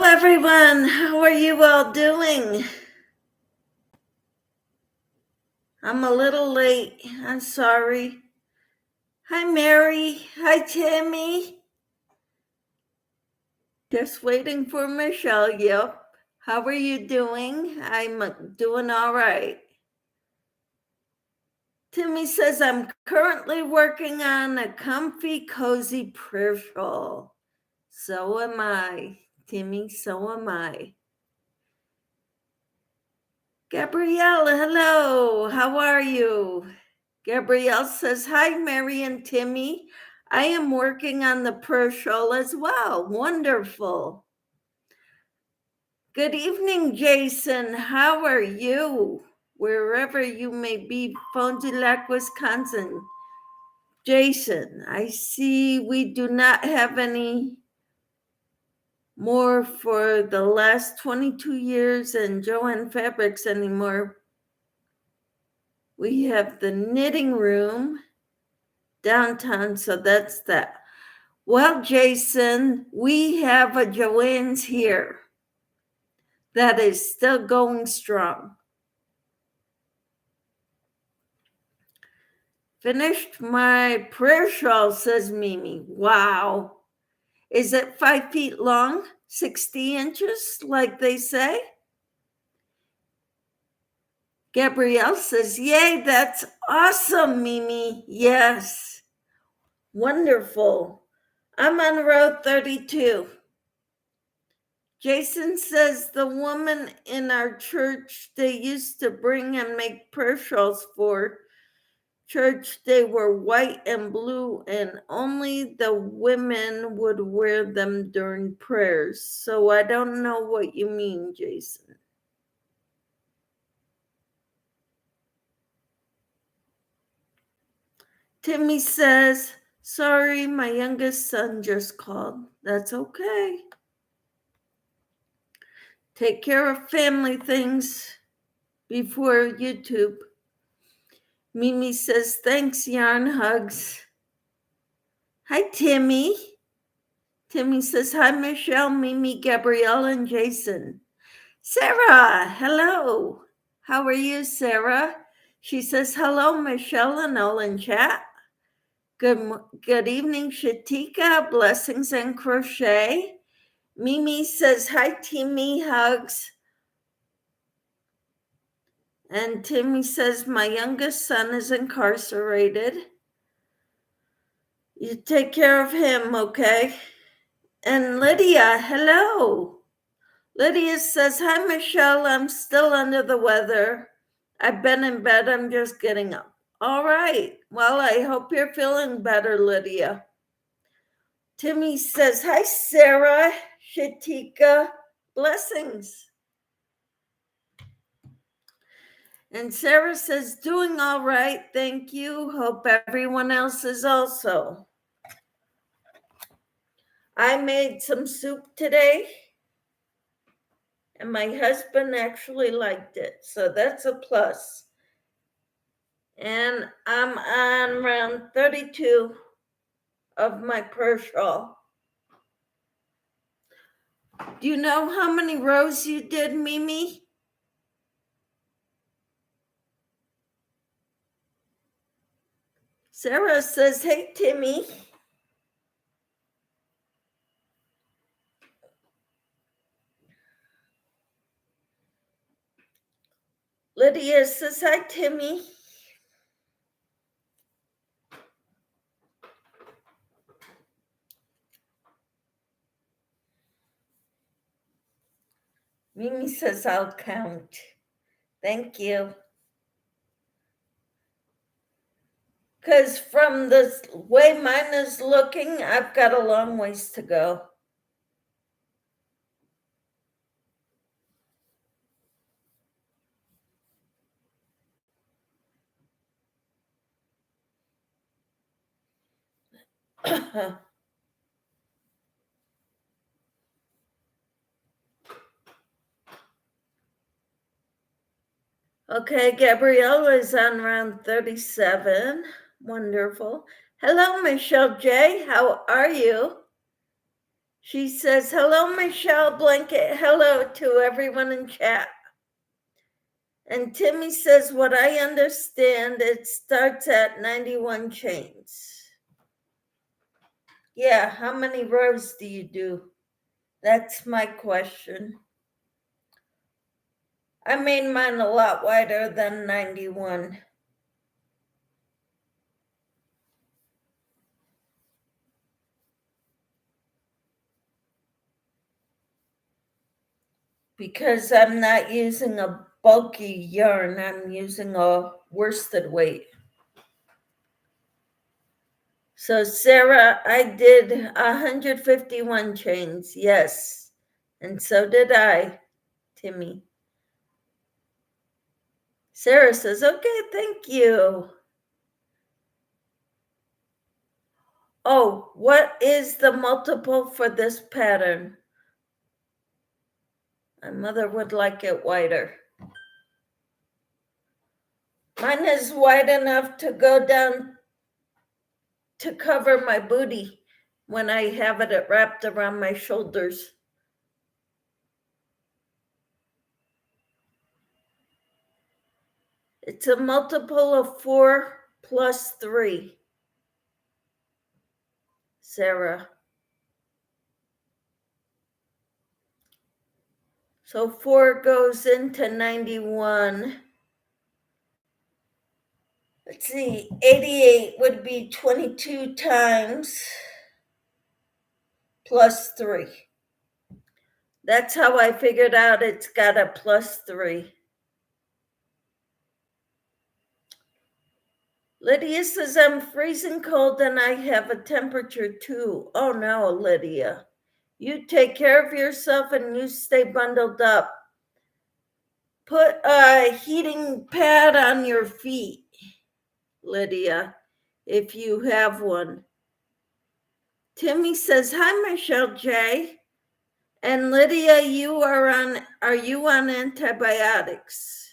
everyone. How are you all doing? I'm a little late. I'm sorry. Hi, Mary. Hi, Tammy. Just waiting for Michelle. Yep. How are you doing? I'm doing all right. Timmy says, I'm currently working on a comfy, cozy prayer shawl. So am I, Timmy. So am I. Gabrielle, hello. How are you? Gabrielle says, hi, Mary and Timmy. I am working on the prayer shawl as well. Wonderful. Good evening, Jason. How are you? Wherever you may be, Fond du Lac, Wisconsin. Jason, I see we do not have any more for the last 22 years in Joanne Fabrics anymore. We have the knitting room downtown, so that's that. Well, Jason, we have a Joanne's here that is still going strong. Finished my prayer shawl, says Mimi. Wow. Is it 5 feet long, 60 inches, like they say? Gabrielle says, yay, that's awesome, Mimi. Yes. Wonderful. I'm on row 32. Jason says the woman in our church they used to bring and make prayer shawls for church, they were white and blue, and only the women would wear them during prayers. So I don't know what you mean, Jason. Timmy says, sorry, my youngest son just called. That's okay. Take care of family things before YouTube. Mimi says, thanks, yarn hugs. Hi, Timmy. Timmy says, hi, Michelle, Mimi, Gabrielle, and Jason. Sarah, hello. How are you, Sarah? She says, hello, Michelle and all in chat. Good evening, Shatika. Blessings and crochet. Mimi says, hi, Timmy, hugs. And Timmy says, my youngest son is incarcerated. You take care of him, okay? And Lydia, hello. Lydia says, hi, Michelle. I'm still under the weather. I've been in bed. I'm just getting up. All right. Well, I hope you're feeling better, Lydia. Timmy says, hi, Sarah, Shatika. Blessings. And Sarah says, doing all right. Thank you. Hope everyone else is also. I made some soup today, and my husband actually liked it. So that's a plus. And I'm on round 32 of my prayer shawl. Do you know how many rows you did, Mimi? Sarah says, hey, Timmy. Lydia says, hi, Timmy. Mimi says, I'll count. Thank you. Because from the way mine is looking, I've got a long ways to go. Okay, Gabrielle is on round 37. Wonderful. Hello, Michelle J. How are you? She says, hello, Michelle Blanket. Hello to everyone in chat. And Timmy says, what I understand, it starts at 91 chains. Yeah, how many rows do you do? That's my question. I made mine a lot wider than 91. Because I'm not using a bulky yarn, I'm using a worsted weight. So Sarah, I did 151 chains, yes. And so did I, Timmy. Sarah says, okay, thank you. Oh, what is the multiple for this pattern? My mother would like it wider. Mine is wide enough to go down to cover my booty when I have it wrapped around my shoulders. It's a multiple of 4 plus 3, Sarah. So 4 goes into 91. Let's see, 88 would be 22 times plus 3. That's how I figured out it's got a plus 3. Lydia says, I'm freezing cold and I have a temperature too. Oh no, Lydia. You take care of yourself and you stay bundled up. Put a heating pad on your feet, Lydia, if you have one. Timmy says, hi, Michelle J. And Lydia, are you on antibiotics?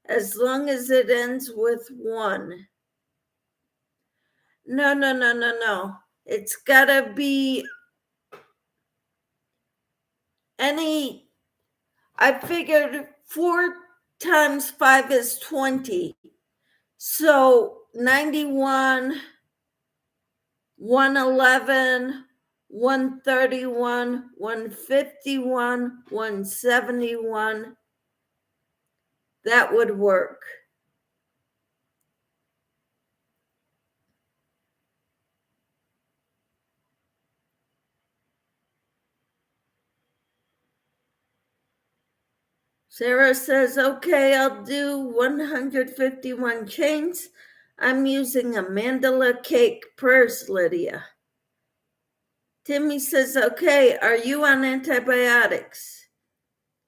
As long as it ends with 1. No. It's gotta be I figured 4 times 5 is 20. So 91, 111, 131, 151, 171. That would work. Sarah says, okay, I'll do 151 chains. I'm using a mandala cake purse, Lydia. Timmy says, okay, are you on antibiotics?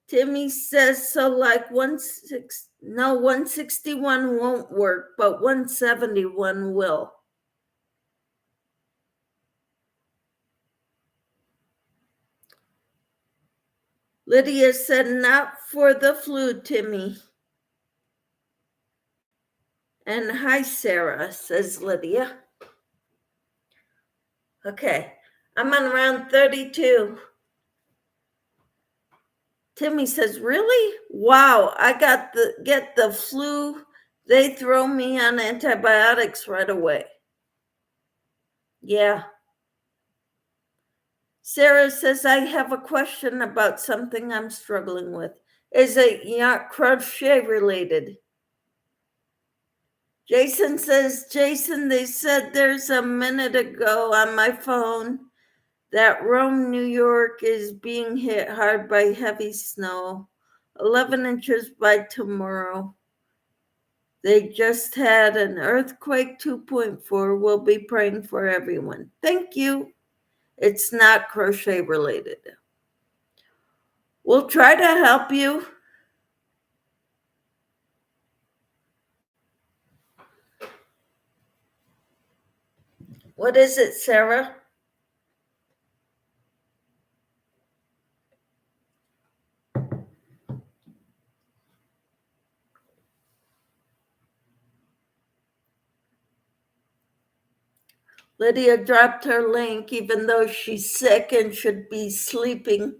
Timmy says, so like 161 won't work, but 171 will. Lydia said, not for the flu, Timmy. And hi, Sarah, says Lydia. Okay, I'm on round 32. Timmy says, really? Wow, I get the flu. They throw me on antibiotics right away. Yeah. Sarah says, I have a question about something I'm struggling with. Is it yarn crochet related? Jason says, Jason, they said there's a minute ago on my phone that Rome, New York is being hit hard by heavy snow, 11 inches by tomorrow. They just had an earthquake 2.4. We'll be praying for everyone. Thank you. It's not crochet related. We'll try to help you. What is it, Sarah? Lydia dropped her link even though she's sick and should be sleeping.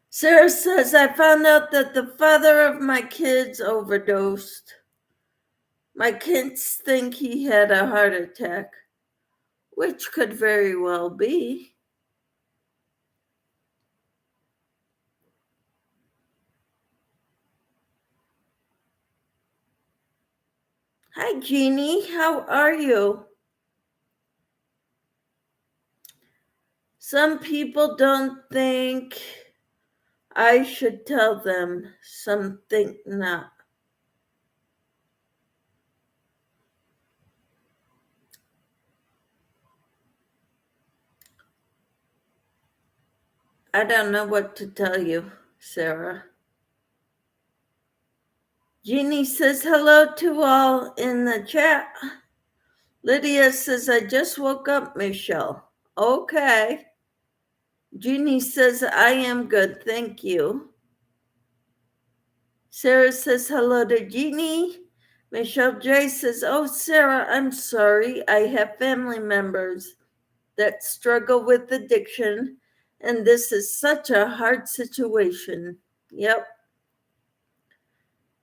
Sarah says, I found out that the father of my kids overdosed. My kids think he had a heart attack, which could very well be. Hi, Jeannie. How are you? Some people don't think I should tell them. Some think not. I don't know what to tell you, Sarah. Jeannie says hello to all in the chat. Lydia says, I just woke up, Michelle. Okay. Jeannie says, I am good, thank you. Sarah says hello to Jeannie. Michelle J says, oh, Sarah, I'm sorry. I have family members that struggle with addiction, and this is such a hard situation. Yep.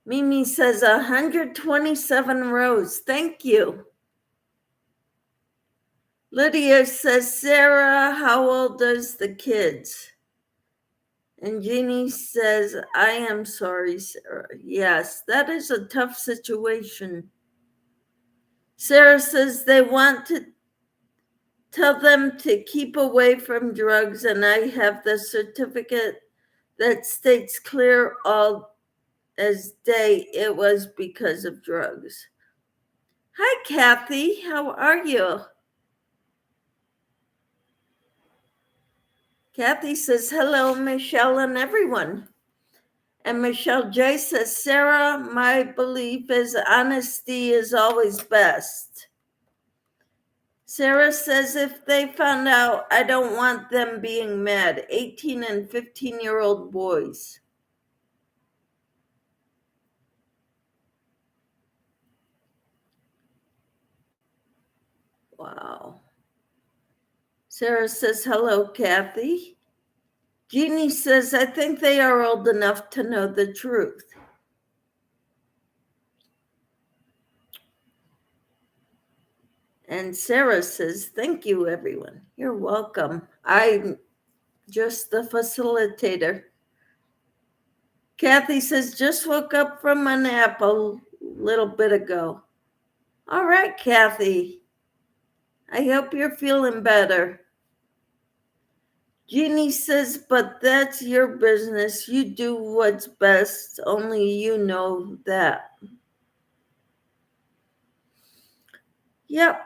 Mimi says 127 rows. Thank you. Lydia says, Sarah, how old is the kids? And Jeannie says, I am sorry, Sarah. Yes, that is a tough situation. Sarah says they want to tell them to keep away from drugs, and I have the certificate that states clear all as day it was because of drugs. Hi, Kathy. How are you? Kathy says, hello, Michelle and everyone. And Michelle J says, Sarah, my belief is honesty is always best. Sarah says, if they found out, I don't want them being mad. 18 and 15-year-old boys. Wow. Sarah says, hello, Kathy. Jeannie says, I think they are old enough to know the truth. And Sarah says, thank you, everyone. You're welcome. I'm just the facilitator. Kathy says, just woke up from a nap a little bit ago. All right, Kathy. I hope you're feeling better. Jeannie says, but that's your business. You do what's best. Only you know that. Yep.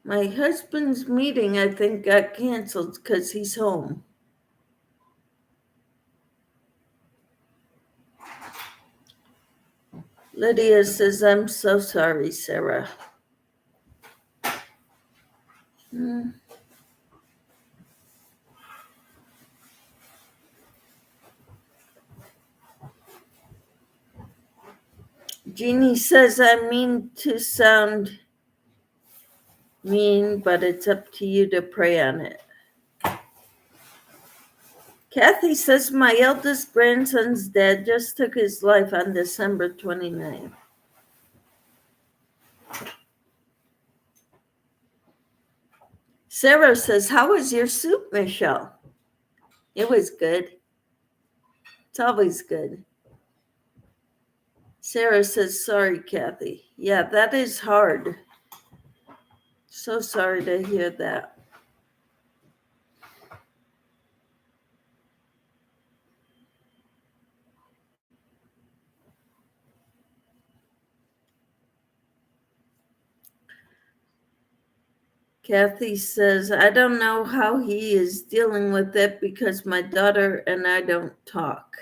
My husband's meeting, I think, got canceled because he's home. Lydia says, I'm so sorry, Sarah. Jeannie says, I mean to sound mean, but it's up to you to pray on it. Kathy says, my eldest grandson's dad just took his life on December 29th. Sarah says, how was your soup, Michelle? It was good. It's always good. Sarah says, sorry, Kathy. Yeah, that is hard. So sorry to hear that. Kathy says, I don't know how he is dealing with it because my daughter and I don't talk.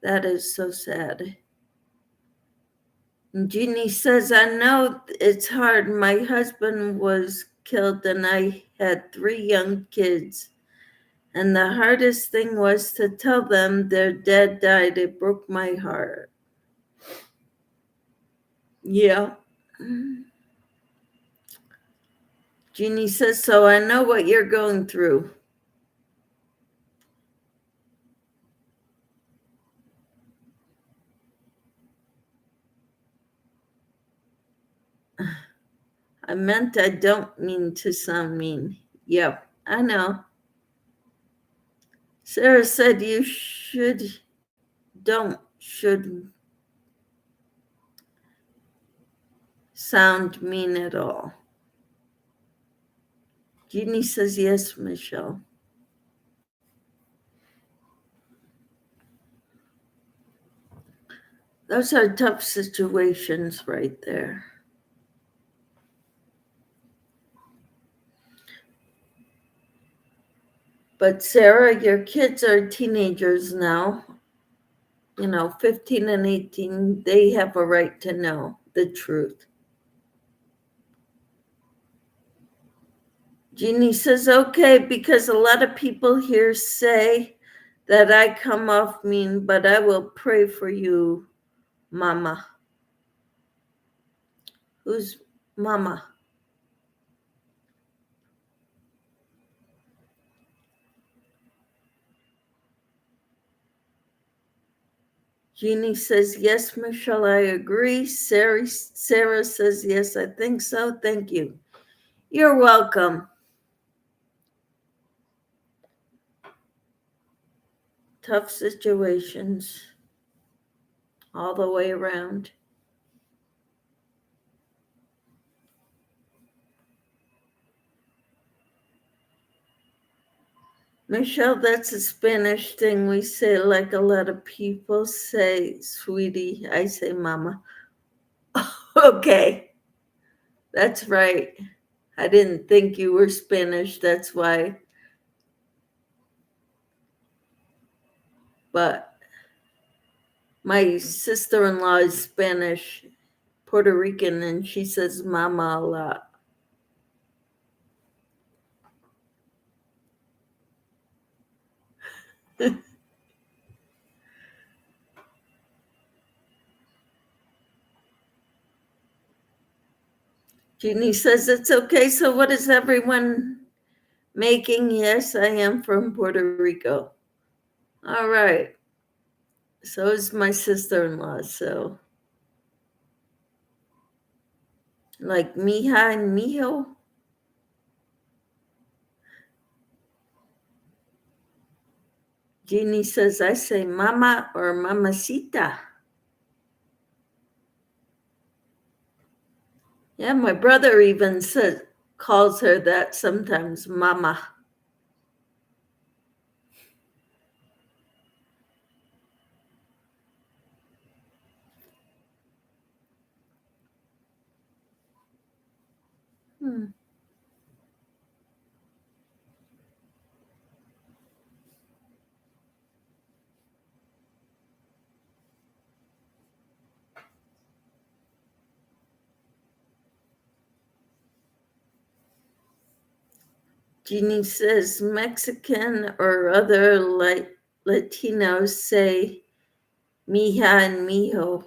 That is so sad. And Jeannie says, I know it's hard. My husband was killed and I had 3 young kids. And the hardest thing was to tell them their dad died. It broke my heart. Yeah. Jeannie says, so I know what you're going through. I meant I don't mean to sound mean. Yep, I know. Sarah said you should sound mean at all. Jeannie says yes, Michelle. Those are tough situations right there. But Sarah, your kids are teenagers now, 15 and 18. They have a right to know the truth. Jeannie says, okay, because a lot of people here say that I come off mean, but I will pray for you, Mama. Who's Mama? Jeannie says, yes, Michelle, I agree. Sarah says, yes, I think so. Thank you. You're welcome. Tough situations all the way around. Michelle, that's a Spanish thing we say, like a lot of people say, sweetie. I say, Mama. Okay, that's right. I didn't think you were Spanish, that's why. But my sister-in-law is Spanish, Puerto Rican, and she says Mama a lot. Jeannie says it's okay. So what is everyone making? Yes, I am from Puerto Rico. All right. So is my sister-in-law. So like mija and mijo. Jeannie says I say mama or mamacita. Yeah, my brother even calls her that sometimes, mama. Jeannie says Mexican or other Latinos say mija and mijo.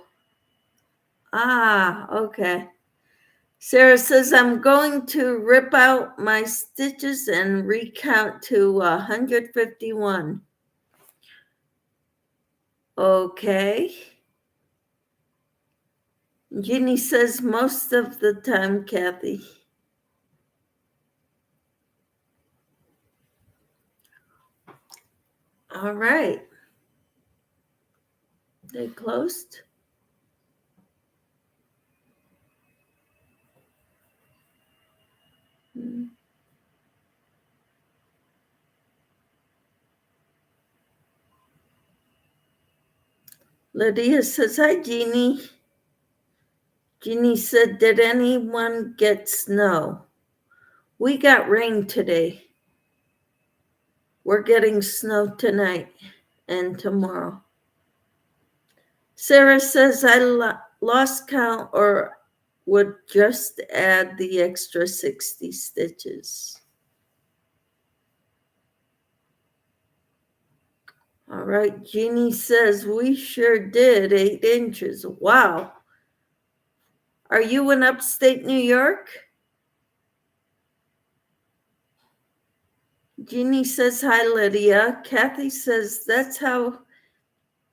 Ah, okay. Sarah says, I'm going to rip out my stitches and recount to 151. Okay. Jeannie says, most of the time, Kathy. All right. They closed. Lydia says, hi, Jeannie. Jeannie said, did anyone get snow? We got rain today. We're getting snow tonight and tomorrow. Sarah says, I lost count or would just add the extra 60 stitches. All right, Jeannie says we sure did 8 inches. Wow. Are you in upstate New York? Jeannie says hi, Lydia. Kathy says that's how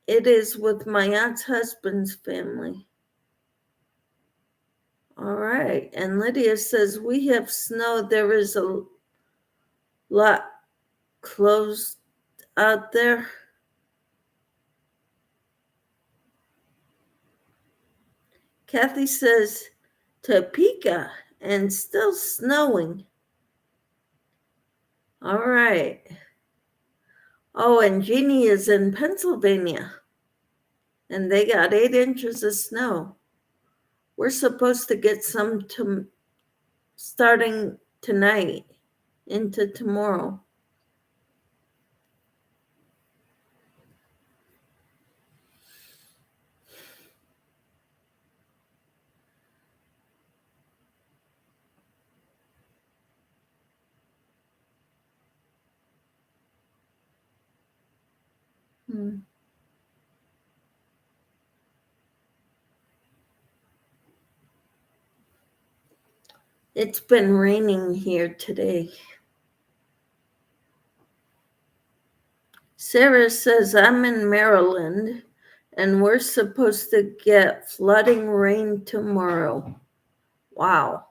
it is with my aunt's husband's family. All right. And Lydia says we have snow. There is a lot closed out there. Kathy says Topeka and still snowing. All right. Oh, and Jeannie is in Pennsylvania, and they got 8 inches of snow. We're supposed to get some starting tonight into tomorrow. It's been raining here today. Sarah says I'm in Maryland and we're supposed to get flooding rain tomorrow. Wow.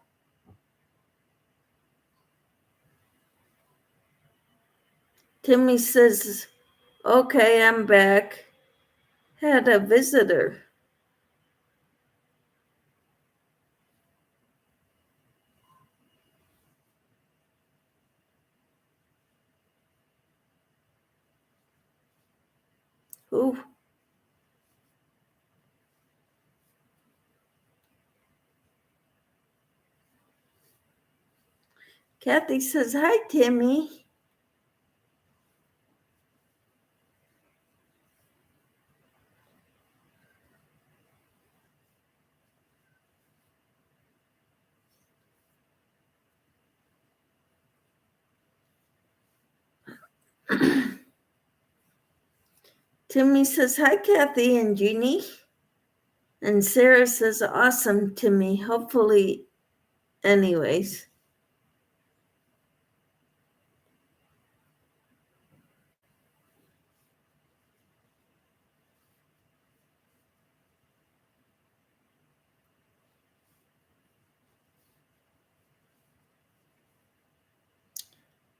Timmy says, okay, I'm back. Had a visitor. Who? Kathy says, hi, Timmy. Timmy says, hi, Kathy and Jeannie. And Sarah says, awesome, Timmy. Hopefully, anyways.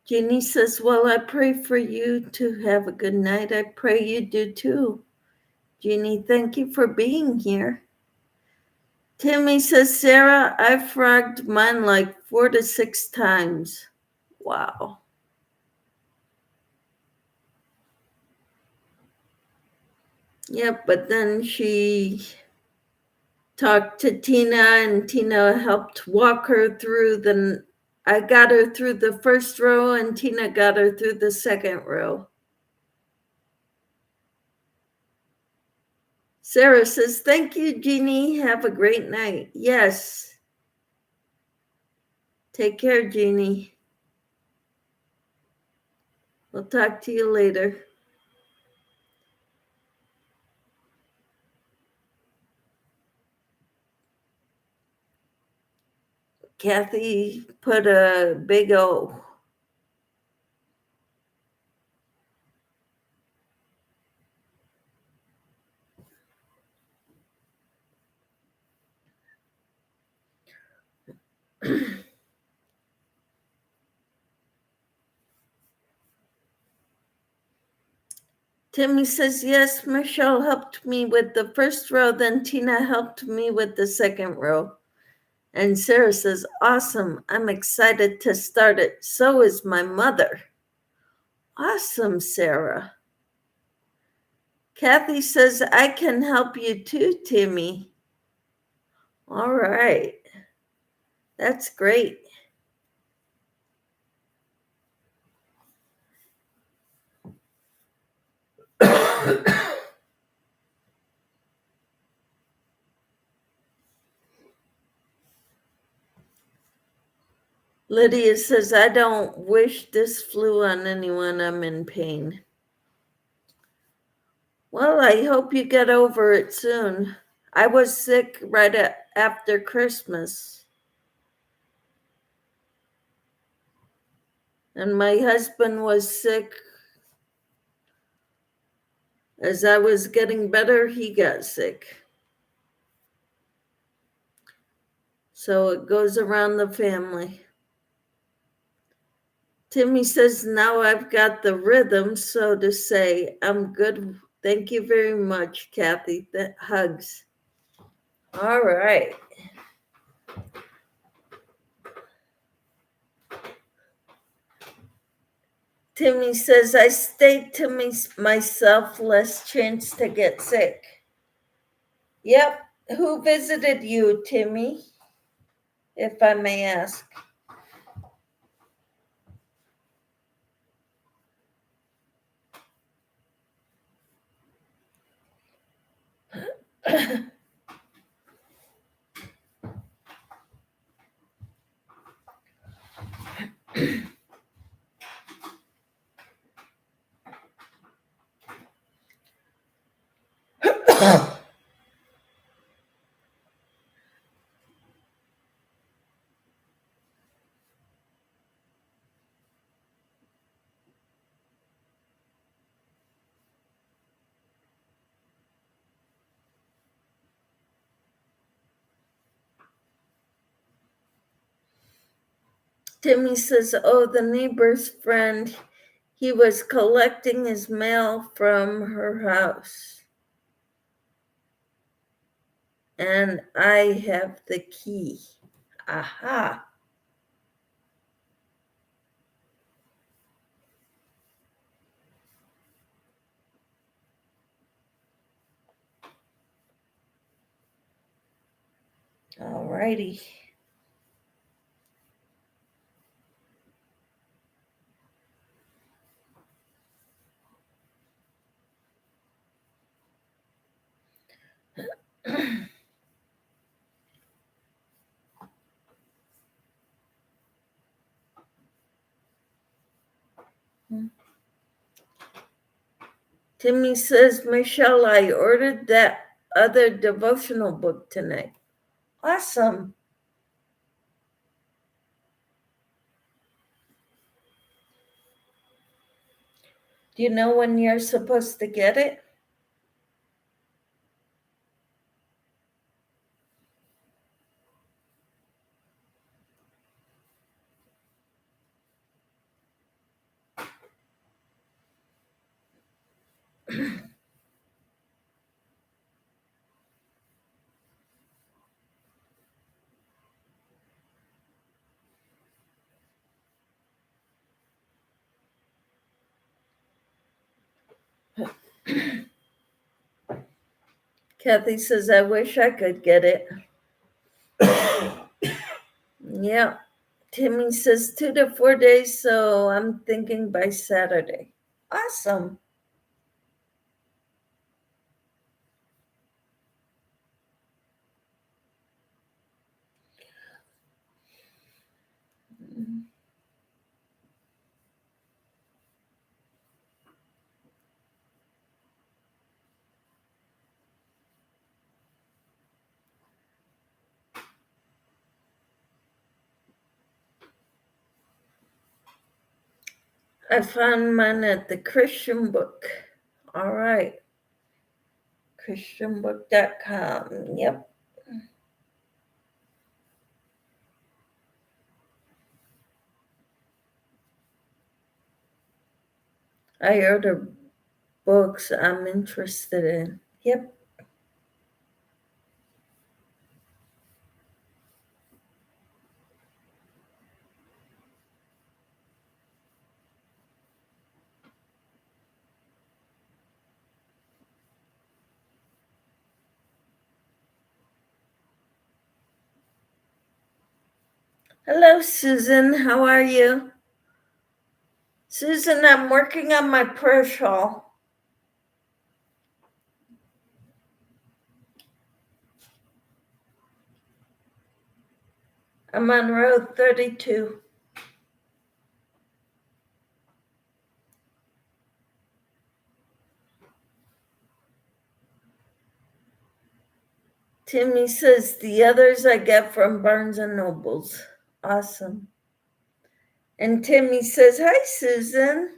Jeannie says, well, I pray for you to have a good night. I pray you do too. Jeannie, thank you for being here. Timmy says, Sarah, I frogged mine like 4 to 6 times. Wow. Yep, but then she talked to Tina and Tina helped walk her through I got her through the first row and Tina got her through the second row. Sarah says, thank you, Jeannie. Have a great night. Yes. Take care, Jeannie. We'll talk to you later. Kathy put a big O. Timmy says, yes, Michelle helped me with the first row, then Tina helped me with the second row. And Sarah says, awesome, I'm excited to start it. So is my mother. Awesome, Sarah. Kathy says, I can help you too, Timmy. All right. That's great. Lydia says, I don't wish this flu on anyone. I'm in pain. Well, I hope you get over it soon. I was sick right after Christmas. And my husband was sick. As I was getting better, he got sick. So it goes around the family. Timmy says, now I've got the rhythm, so to say. I'm good. Thank you very much, Kathy. Hugs. All right. Timmy says, I stay to myself, less chance to get sick. Yep. Who visited you, Timmy, if I may ask? Timmy says, oh, the neighbor's friend, he was collecting his mail from her house. And I have the key. Aha. All righty. Timmy says, Michelle, I ordered that other devotional book tonight. Awesome. Do you know when you're supposed to get it? Kathy says, I wish I could get it. Yeah. Timmy says 2 to 4 days, so I'm thinking by Saturday. Awesome. I found mine at the Christian book. All right. Christianbook.com. Yep. I order books I'm interested in. Yep. Hello, Susan. How are you? Susan, I'm working on my prayer shawl. I'm on row 32. Timmy says the others I get from Barnes and Nobles. Awesome. And Timmy says, hi, Susan.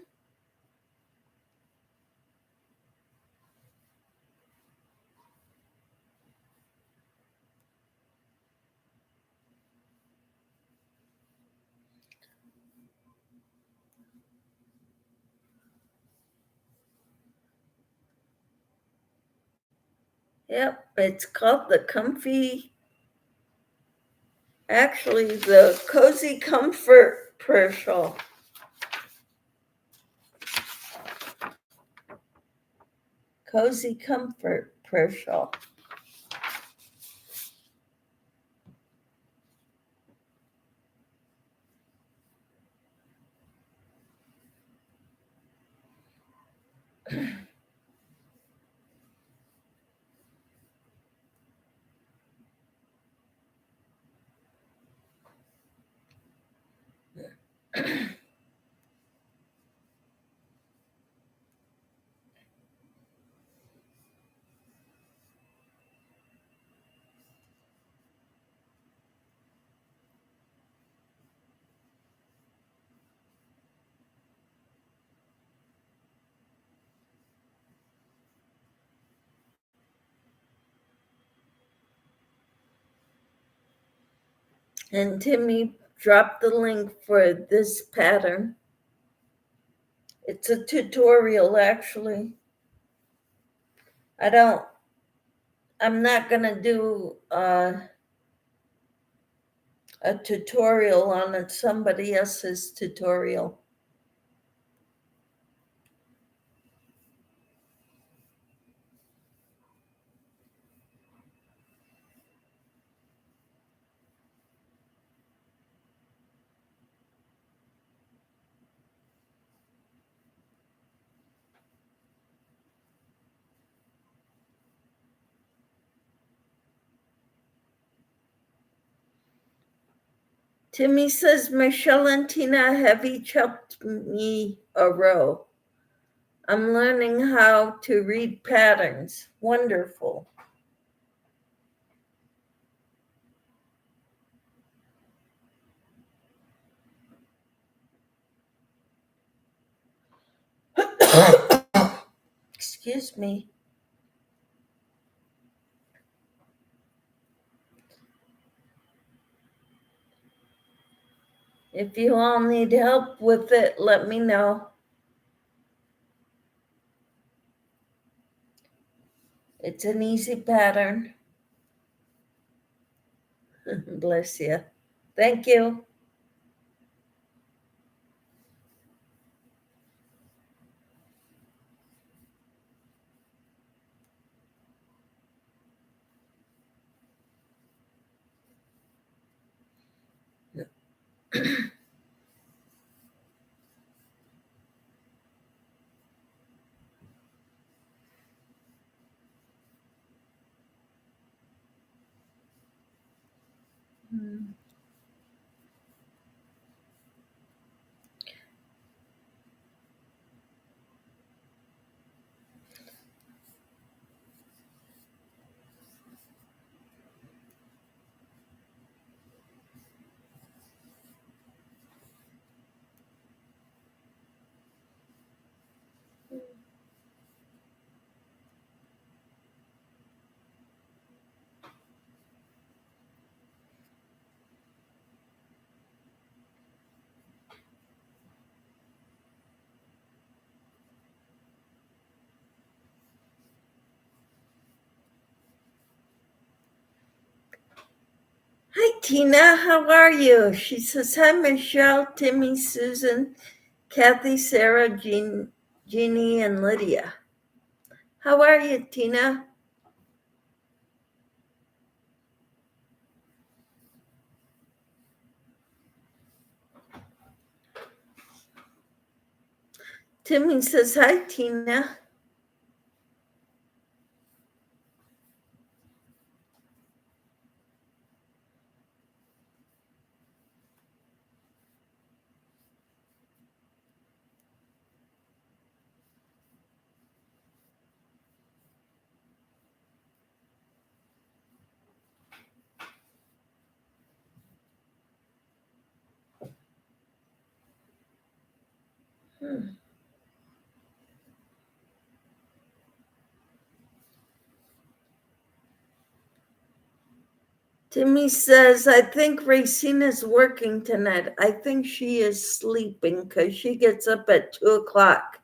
Yep, it's called the Cozy Comfort Prayer Shawl. Cozy Comfort Prayer Shawl. And Timmy dropped the link for this pattern. It's a tutorial, actually. I'm not gonna do a tutorial on it, somebody else's tutorial. Timmy says, Michelle and Tina have each helped me a row. I'm learning how to read patterns. Wonderful. Excuse me. If you all need help with it, let me know. It's an easy pattern. Bless you. Thank you. Hi, Tina. How are you? She says, hi, Michelle, Timmy, Susan, Kathy, Sarah, Jeannie, and Lydia. How are you, Tina? Timmy says, hi, Tina. Timmy says, I think Racina's working tonight. I think she is sleeping because she gets up at 2 o'clock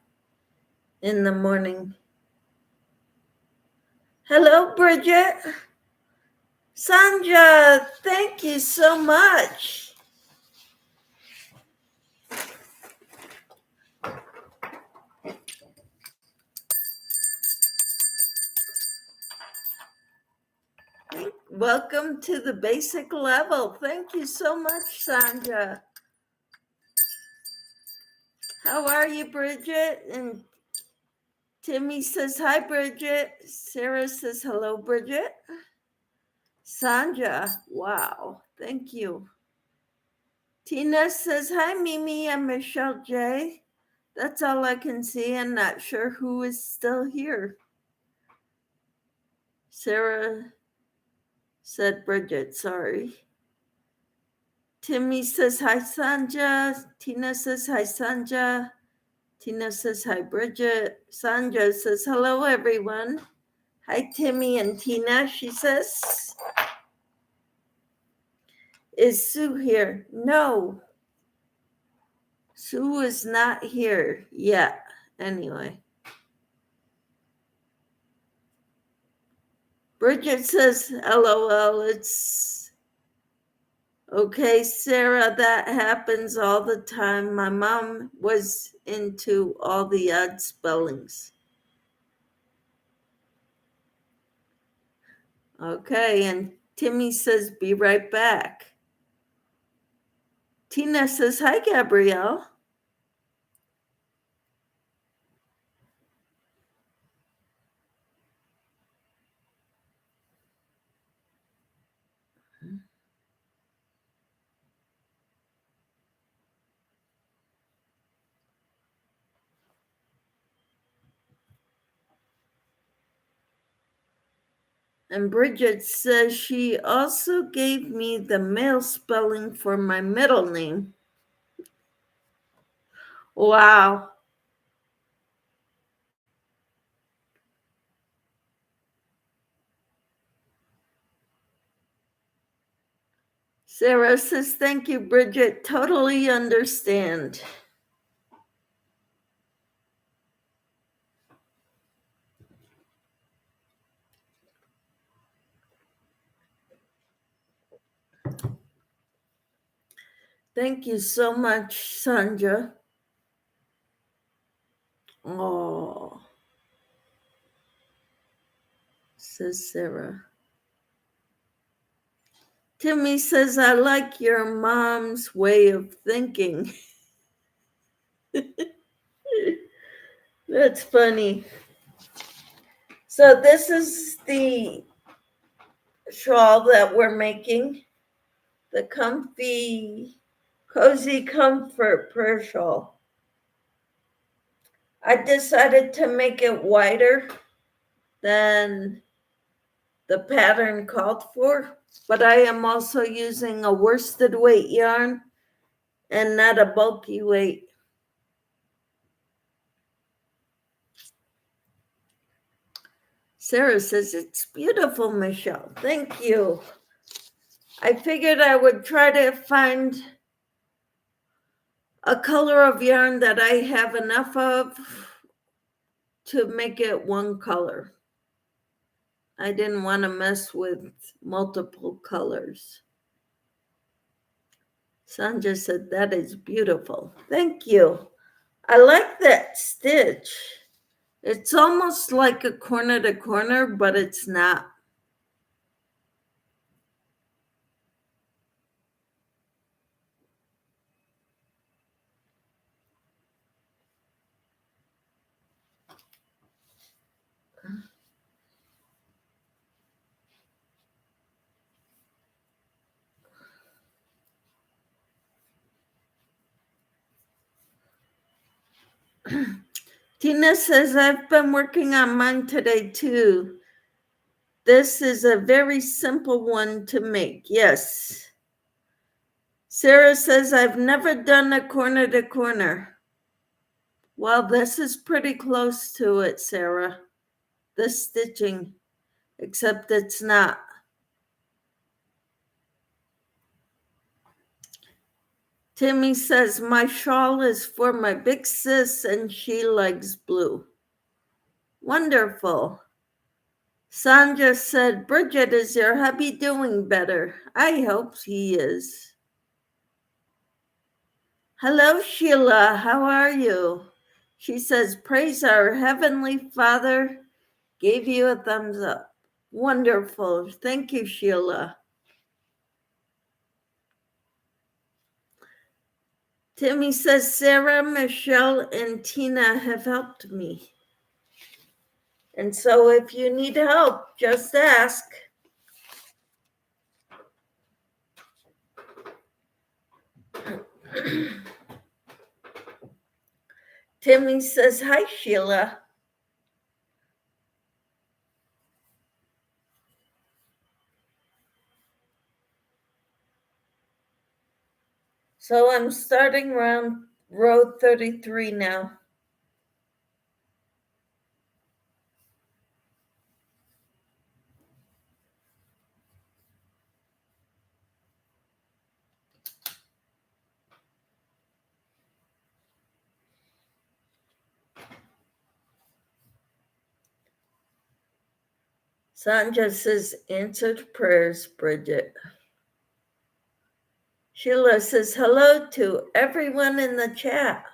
in the morning. Hello, Bridget. Sandra, thank you so much. Welcome to the basic level. Thank you so much, Sandra. How are you, Bridget? And Timmy says, hi, Bridget. Sarah says, hello, Bridget. Sandra, wow, thank you. Tina says, hi, Mimi and Michelle J. That's all I can see. I'm not sure who is still here. Sarah said, Bridget, sorry. Timmy says, hi, Sandra. Tina says, hi, Sandra. Tina says, hi, Bridget. Sandra says, hello, everyone. Hi, Timmy and Tina, she says. Is Sue here? No. Sue is not here yet. Anyway. Bridget says, LOL, it's okay, Sarah, that happens all the time. My mom was into all the odd spellings. Okay, and Timmy says, be right back. Tina says, hi, Gabrielle. And Bridget says she also gave me the male spelling for my middle name. Wow. Sarah says, thank you, Bridget. Totally understand. Thank you so much, Sandra. Oh, says Sarah. Timmy says, I like your mom's way of thinking. That's funny. So this is the shawl that we're making, the comfy, cozy comfort prayer shawl. I decided to make it wider than the pattern called for, but I am also using a worsted weight yarn and not a bulky weight. Sarah says, it's beautiful, Michelle. Thank you. I figured I would try to find a color of yarn that I have enough of to make it one color. I didn't want to mess with multiple colors. Sandra said, that is beautiful. Thank you. I like that stitch. It's almost like a corner to corner, but it's not. Tina says, I've been working on mine today too. This is a very simple one to make. Yes. Sarah says, I've never done a corner to corner. Well, this is pretty close to it, Sarah. The stitching, except it's not. Timmy says, my shawl is for my big sis and she likes blue. Wonderful. Sandra said, Bridget, is your hubby doing better? I hope he is. Hello, Sheila. How are you? She says, praise our Heavenly Father. Gave you a thumbs up. Wonderful. Thank you, Sheila. Timmy says, Sarah, Michelle, and Tina have helped me. And so if you need help, just ask. Timmy says, hi, Sheila. So I'm starting around row 33 now. Sandra says, answered prayers, Bridget. Sheila says, hello to everyone in the chat.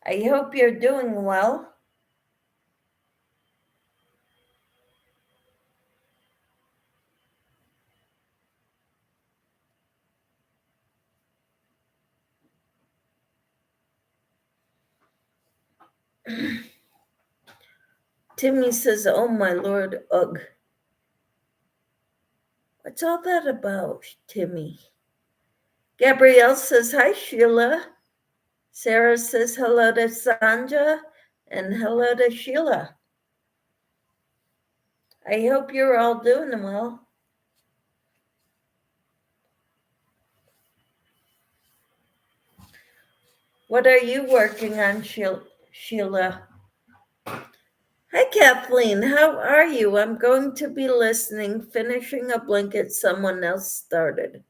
I hope you're doing well. Timmy says, oh my Lord, ugh. What's all that about, Timmy? Gabrielle says, hi, Sheila. Sarah says, hello to Sandra and hello to Sheila. I hope you're all doing well. What are you working on, Sheila? Hi, Kathleen. How are you? I'm going to be listening, finishing a blanket someone else started.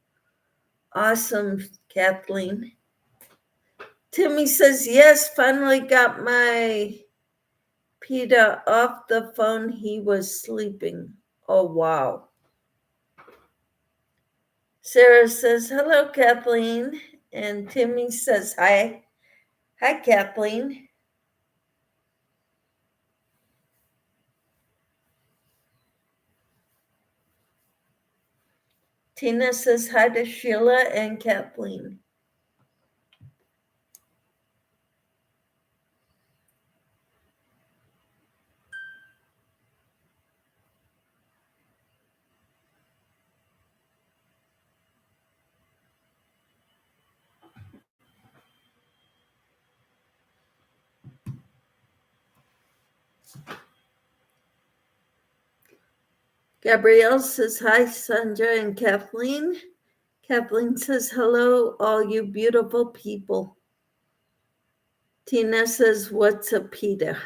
Awesome, Kathleen. Timmy says, yes, finally got my PETA off the phone. He was sleeping. Oh, wow. Sarah says, hello, Kathleen. And Timmy says, hi. Hi, Kathleen. Tina says hi to Sheila and Kathleen. Gabrielle says hi, Sandra and Kathleen. Kathleen says hello, all you beautiful people. Tina says, what's a PETA?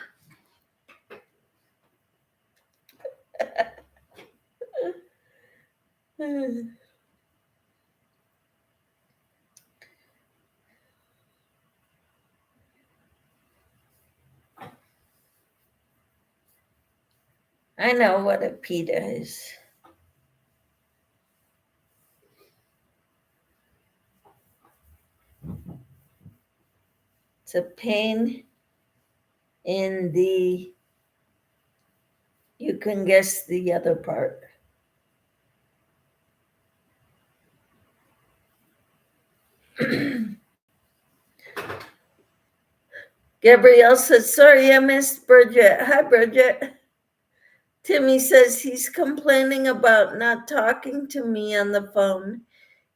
I know what a PETA is. It's a pain in the, you can guess the other part. Gabrielle says, sorry, I missed Bridget. Hi, Bridget. Timmy says he's complaining about not talking to me on the phone.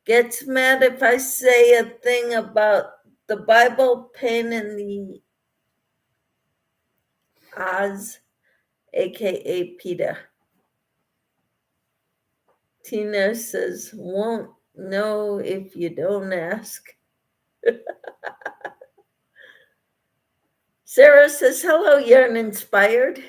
Gets mad if I say a thing about the Bible, pain in the Oz, aka PETA. Tina says, won't know if you don't ask. Sarah says, hello, Yarn Inspired.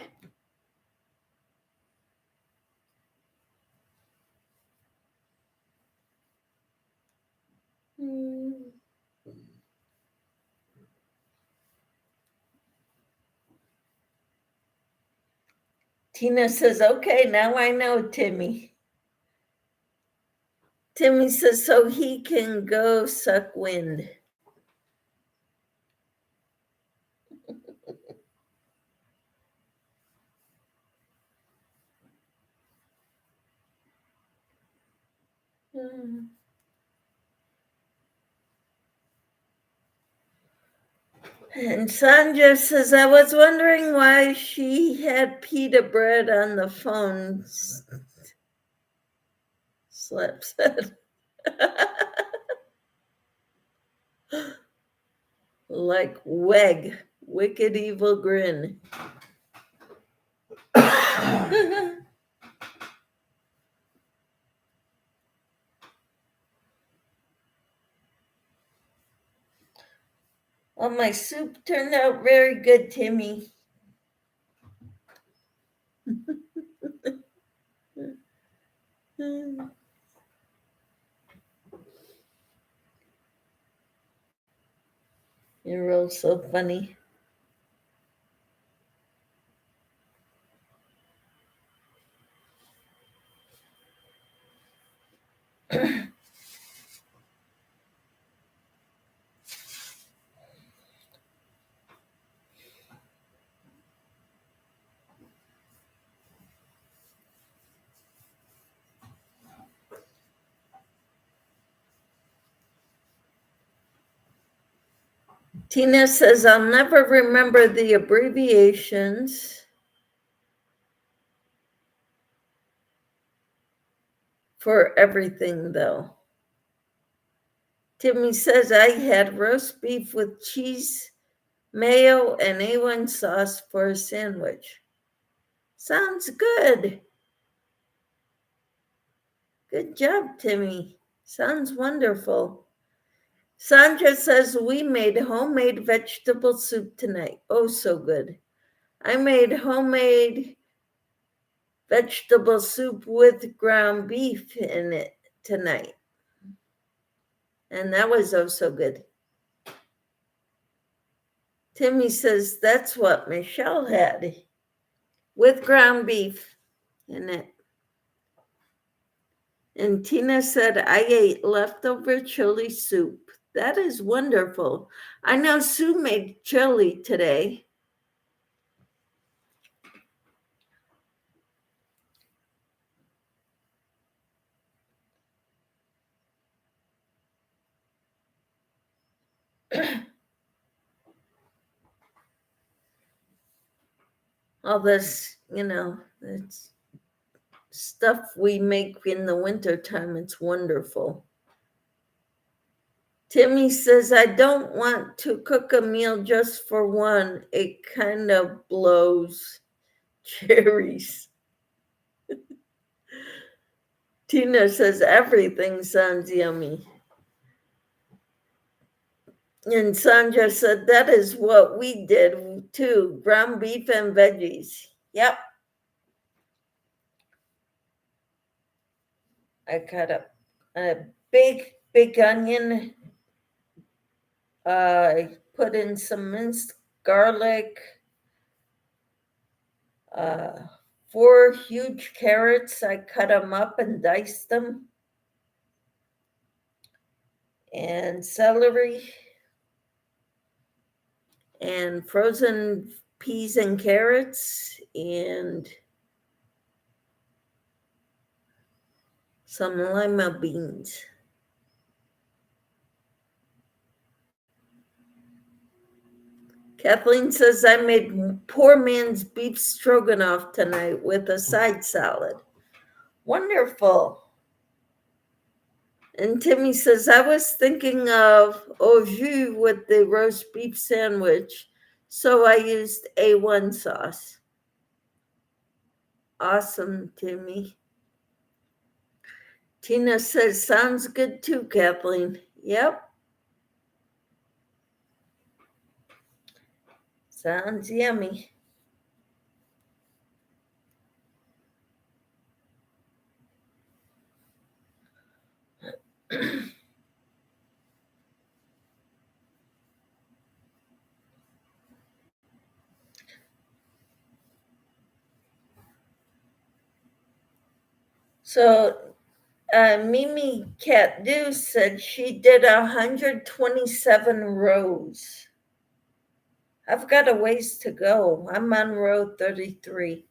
Tina says, okay, now I know, Timmy. Timmy says, so he can go suck wind. And Sandra says, I was wondering why she had pita bread on the phone. Slaps it. Like Weg, wicked evil grin. Well, my soup turned out very good, Timmy. You're all so funny. Tina says, I'll never remember the abbreviations for everything, though. Timmy says, I had roast beef with cheese, mayo, and A1 sauce for a sandwich. Sounds good. Good job, Timmy. Sounds wonderful. Sandra says, we made homemade vegetable soup tonight. Oh, so good. I made homemade vegetable soup with ground beef in it tonight. And that was oh so good. Timmy says, that's what Michelle had with ground beef in it. And Tina said, I ate leftover chili soup. That is wonderful. I know Sue made chili today. All this, it's stuff we make in the wintertime. It's wonderful. Timmy says, I don't want to cook a meal just for one. It kind of blows cherries. Tina says, everything sounds yummy. And Sandra said, that is what we did too, ground beef and veggies. Yep. I cut up a big onion. I put in some minced garlic, 4 huge carrots. I cut them up and diced them. And celery and frozen peas and carrots and some lima beans. Kathleen says, I made poor man's beef stroganoff tonight with a side salad. Wonderful. And Timmy says, I was thinking of au jus with the roast beef sandwich, so I used A1 sauce. Awesome, Timmy. Tina says, sounds good too, Kathleen. Yep. Sounds yummy. So Mimi Cat Do said she did 127 rows. I've got a ways to go. I'm on row 33.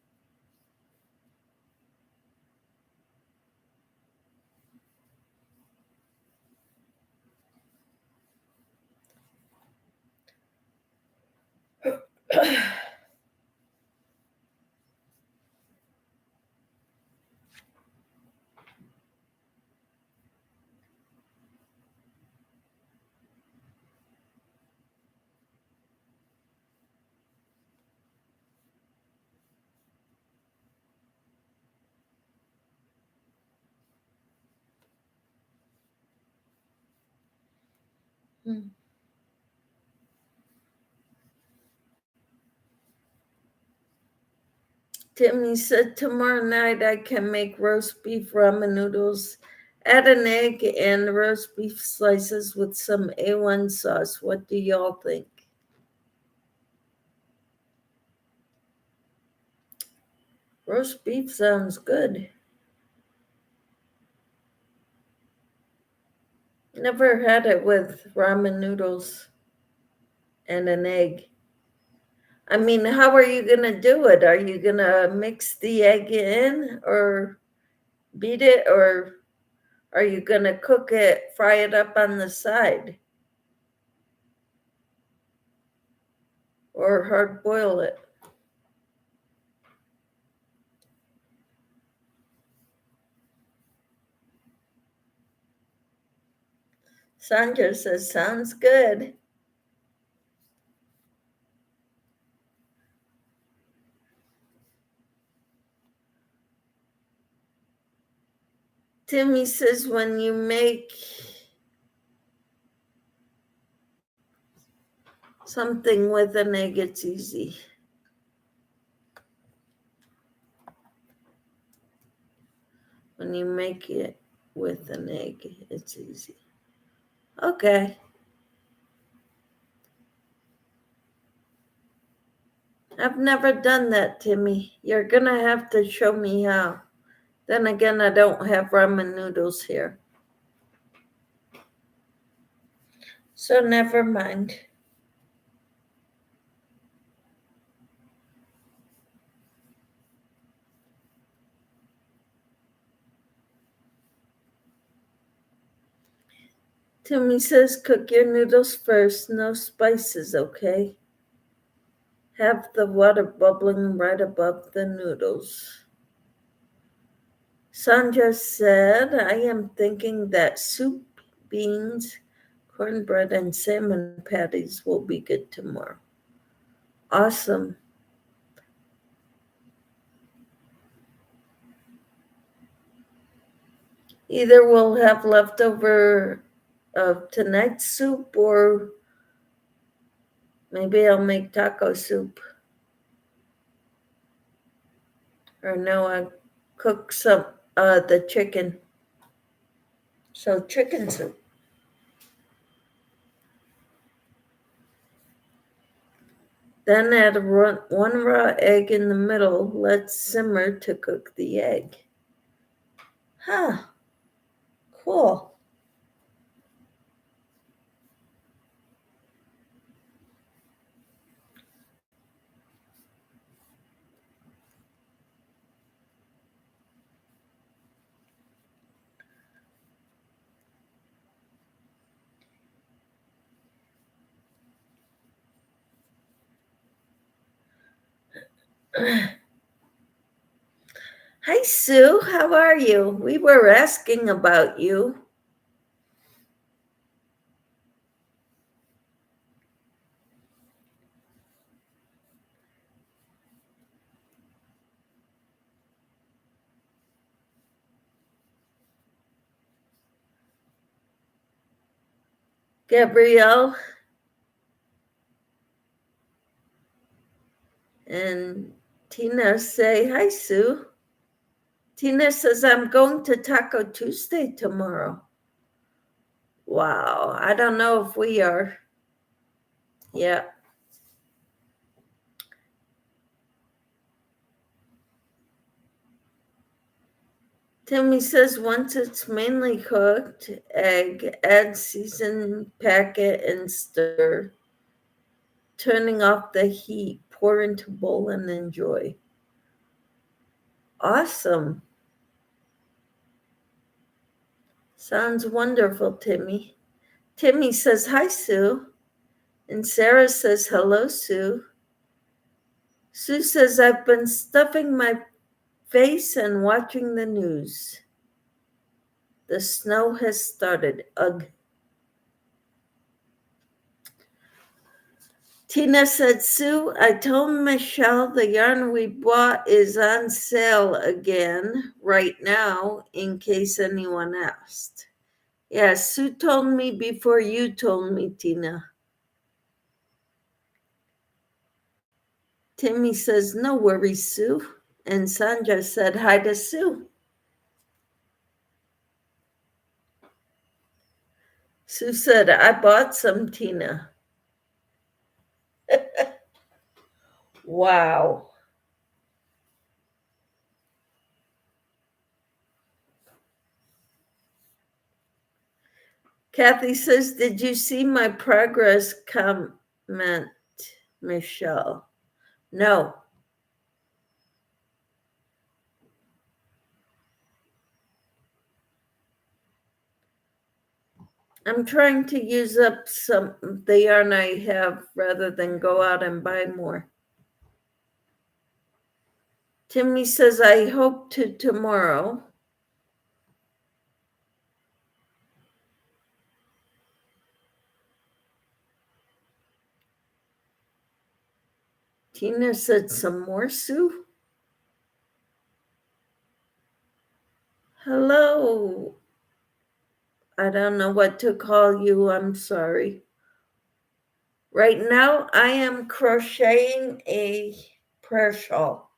Timmy said tomorrow night I can make roast beef ramen noodles, add an egg and roast beef slices with some A1 sauce. What do y'all think? Roast beef sounds good. Never had it with ramen noodles and an egg. I mean, how are you going to do it? Are you going to mix the egg in or beat it, or are you going to cook it, fry it up on the side, or hard boil it? Sandra says, sounds good. Timmy says, when you make something with an egg, it's easy. When you make it with an egg, it's easy. Okay. I've never done that, Timmy. You're going to have to show me how. Then again, I don't have ramen noodles here. So never mind. Timmy says, cook your noodles first. No spices, okay? Have the water bubbling right above the noodles. Sandra said, I am thinking that soup, beans, cornbread, and salmon patties will be good tomorrow. Awesome. Either we'll have leftover of tonight's soup, or maybe I'll make taco soup. Or no, I cook some the chicken. So chicken soup. Then add one raw egg in the middle. Let simmer to cook the egg. Huh. Cool. Hi, Sue. How are you? We were asking about you. Gabrielle and Tina say, hi, Sue. Tina says, I'm going to Taco Tuesday tomorrow. Wow, I don't know if we are. Yeah. Timmy says, once it's mainly cooked, egg, add seasoned packet and stir. Turning off the heat, pour into bowl and enjoy. Awesome. Sounds wonderful, Timmy. Timmy says, hi, Sue. And Sarah says, hello, Sue. Sue says, I've been stuffing my face and watching the news. The snow has started. Ugh. Tina said, Sue, I told Michelle the yarn we bought is on sale again right now in case anyone asked. Yeah, Sue told me before you told me, Tina. Timmy says, no worries, Sue. And Sandra said, hi to Sue. Sue said, I bought some, Tina. Wow. Kathy says, did you see my progress comment, Michelle? No. I'm trying to use up some the yarn I have rather than go out and buy more. Timmy says, I hope to tomorrow. Tina said, some more, Sue? Hello. I don't know what to call you. I'm sorry. Right now, I am crocheting a prayer shawl.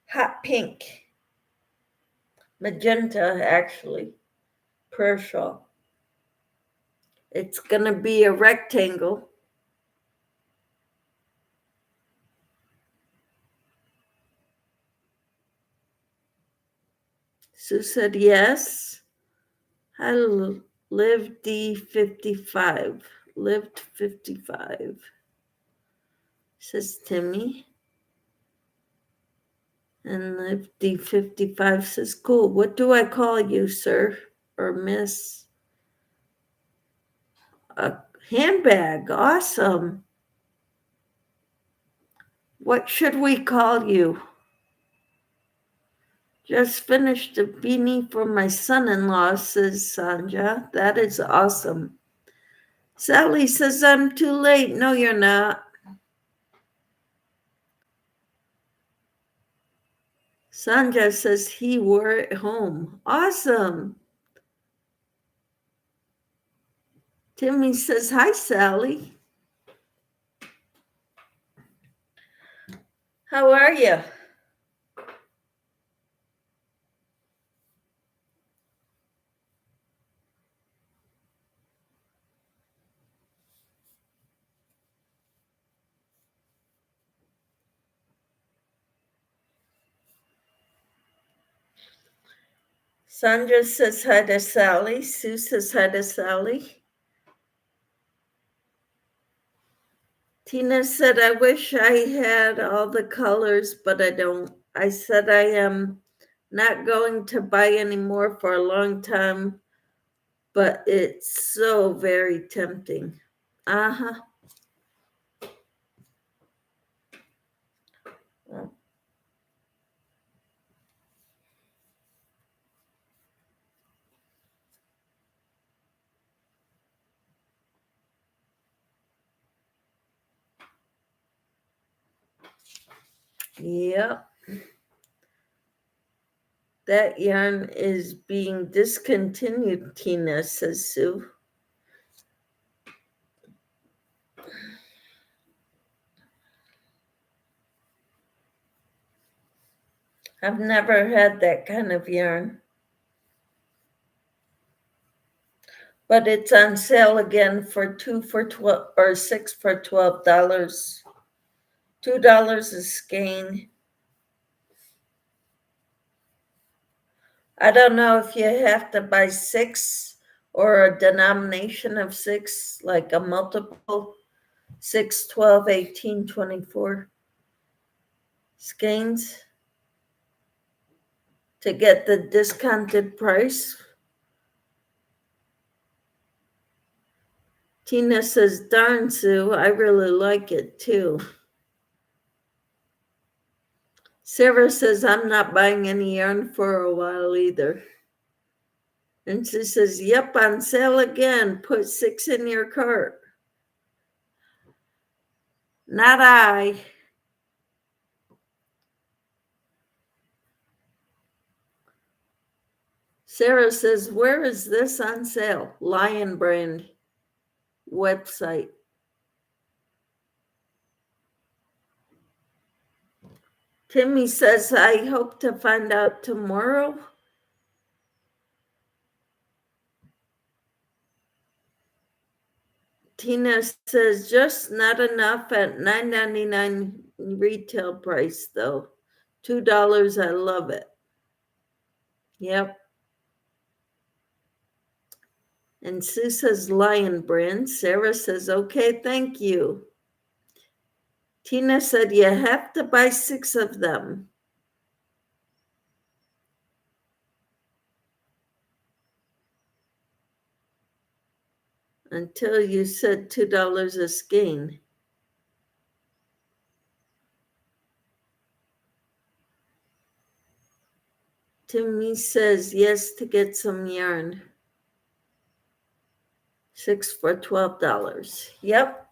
Hot pink. Magenta, actually. Prayer shawl. It's going to be a rectangle. Sue said, yes. I lived D55. Lived 55. Says Timmy. And lived D55 says, cool. What do I call you, sir or miss? A handbag. Awesome. What should we call you? Just finished a beanie for my son-in-law, says Sanja. That is awesome. Sally says, I'm too late. No, you're not. Sanja says he wore it home. Awesome. Timmy says, hi, Sally. How are you? Sandra says hi to Sally. Sue says hi to Sally. Tina said, I wish I had all the colors, but I don't. I said I am not going to buy any more for a long time, but it's so very tempting. Uh-huh. Yep. That yarn is being discontinued, Tina, says Sue. I've never had that kind of yarn. But it's on sale again for 2 for 12 or 6 for $12. $2 a skein. I don't know if you have to buy 6 or a denomination of 6, like a multiple 6, 12, 18, 24 skeins to get the discounted price. Tina says, darn, Sue, I really like it too. Sarah says, I'm not buying any yarn for a while either. And she says, yep, on sale again. Put 6 in your cart. Not I. Sarah says, where is this on sale? Lion Brand website. Timmy says, I hope to find out tomorrow. Tina says, just not enough at $9.99 retail price, though. $2, I love it. Yep. And Sue says, Lion Brand. Sarah says, okay, thank you. Tina said, you have to buy 6 of them. Until you said $2 a skein. Timmy says, yes, to get some yarn. 6 for $12. Yep.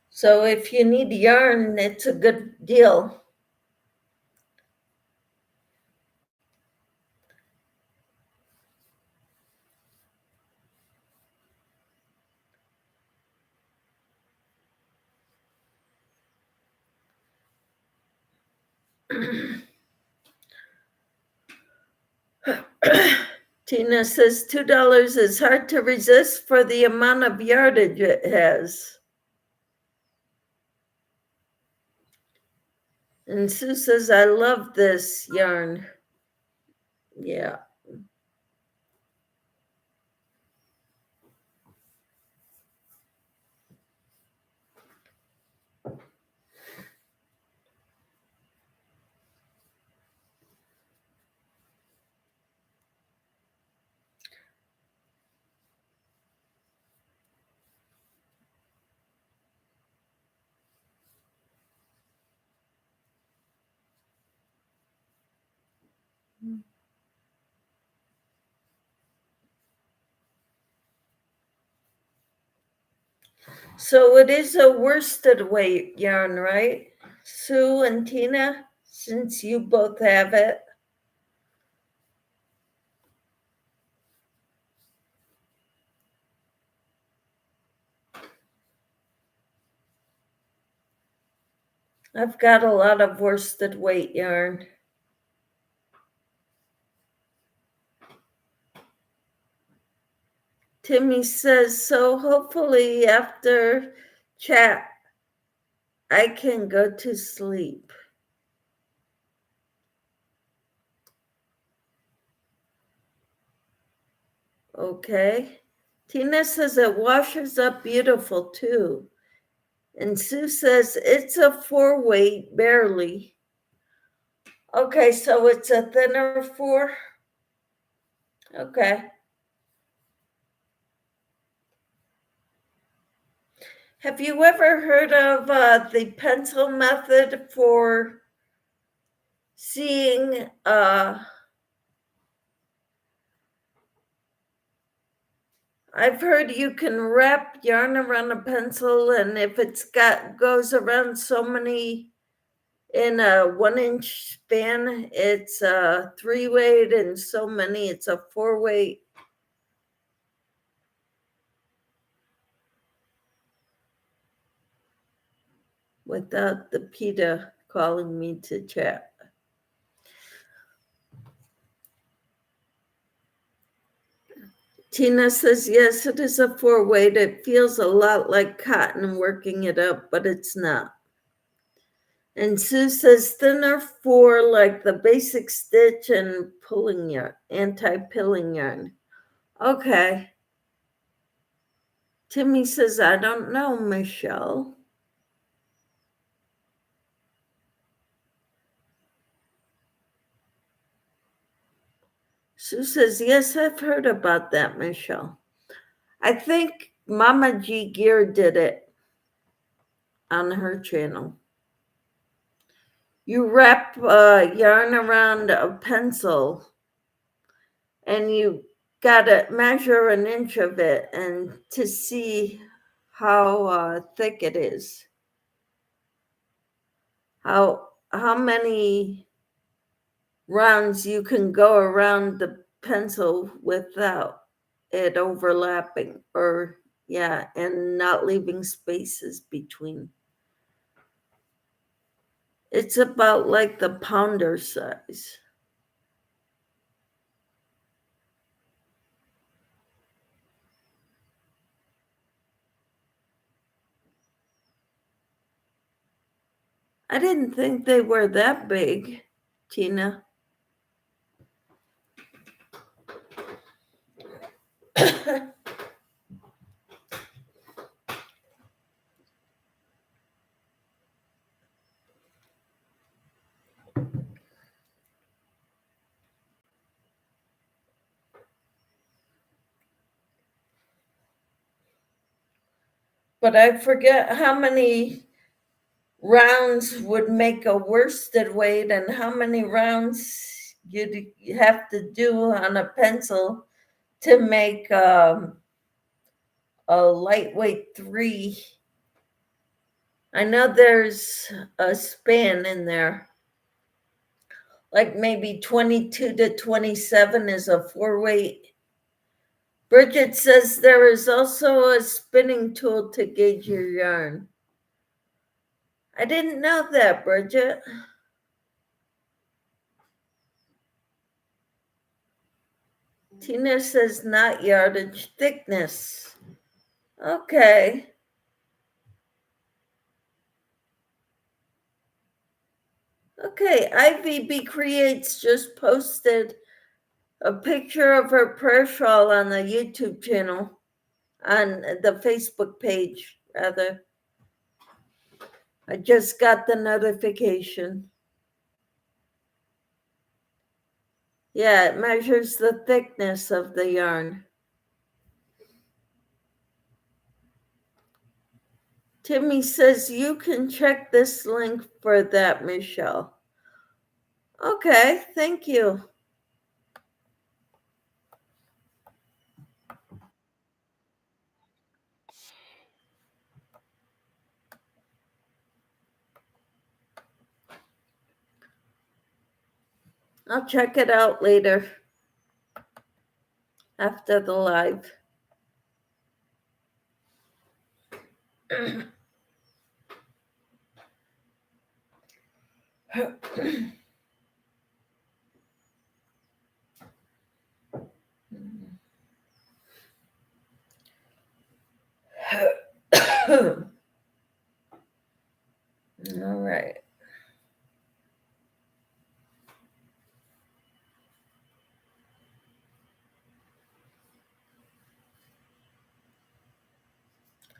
So if you need yarn, it's a good deal. Tina says $2 is hard to resist for the amount of yardage it has. And Sue says, I love this yarn. Yeah. So it is a worsted weight yarn, right? Sue and Tina, since you both have it. I've got a lot of worsted weight yarn. Timmy says, so hopefully after chat, I can go to sleep. Okay. Tina says it washes up beautiful too. And Sue says it's a 4 weight, barely. Okay, so it's a thinner 4. Okay. Have you ever heard of the pencil method for seeing I've heard you can wrap yarn around a pencil, and if it's goes around so many in a 1-inch span, it's a 3 weight, and so many it's a 4 weight. without the PETA calling me to chat. Tina says, yes, it is a 4-weight. It feels a lot like cotton working it up, but it's not. And Sue says, thinner 4 like the basic stitch and pulling yarn, anti-pilling yarn. Okay. Timmy says, I don't know, Michelle. Sue says, yes, I've heard about that, Michelle. I think Mama G Gear did it on her channel. You wrap yarn around a pencil and you gotta measure an inch of it and to see how thick it is. How many rounds you can go around the pencil without it overlapping and not leaving spaces between. It's about like the pounder size. I didn't think they were that big, Tina. But I forget how many rounds would make a worsted weight and how many rounds you'd have to do on a pencil to make a lightweight 3. I know there's a span in there. Like maybe 22 to 27 is a 4-weight. Bridget says there is also a spinning tool to gauge your yarn. I didn't know that, Bridget. Tina says not yardage, thickness. Okay. Okay, IVB Creates just posted a picture of her prayer shawl on the YouTube channel, on the Facebook page, rather. I just got the notification. Yeah, it measures the thickness of the yarn. Timmy says you can check this link for that, Michelle. Okay, thank you. I'll check it out later after the live. All right.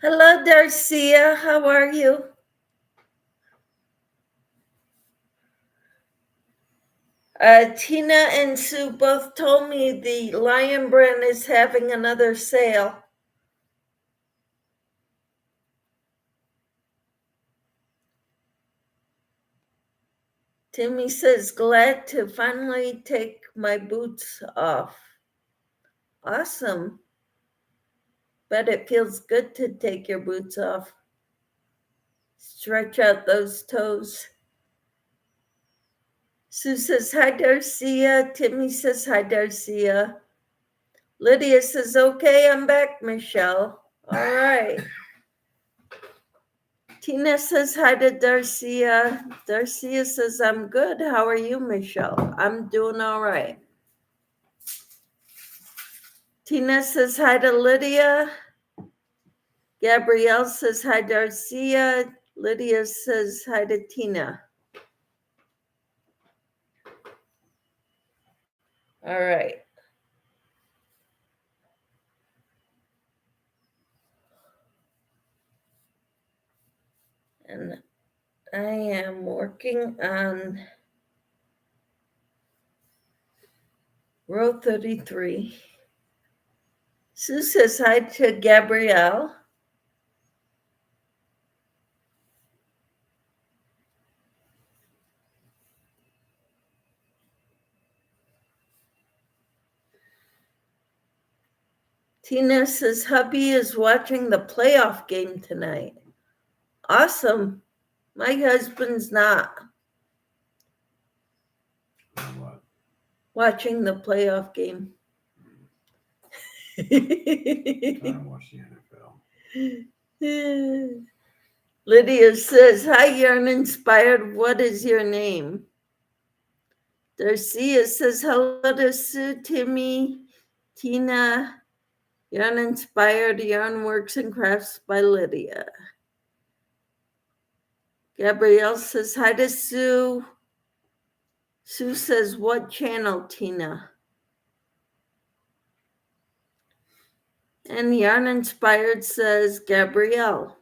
Hello, Darcia. How are you? Tina and Sue both told me the Lion Brand is having another sale. Timmy says, glad to finally take my boots off. Awesome. Bet it feels good to take your boots off. Stretch out those toes. Sue says, hi, Darcia. Timmy says, hi, Darcia. Lydia says, okay, I'm back, Michelle. All right. Tina says hi to Darcia. Darcia says, I'm good. How are you, Michelle? I'm doing all right. Tina says hi to Lydia. Gabrielle says hi, Darcia. Lydia says hi to Tina. All right. And I am working on row 33. Sue says hi to Gabrielle. Tina says hubby is watching the playoff game tonight. Awesome. My husband's not. What? Watching the playoff game. I don't watch the NFL. Lydia says, hi, you're uninspired. What is your name? Darcia says, hello to Sue, Timmy, Tina. Yarn Inspired, Yarn Works and Crafts by Lydia. Gabrielle says, hi to Sue. Sue says, what channel, Tina? And Yarn Inspired says, Gabrielle.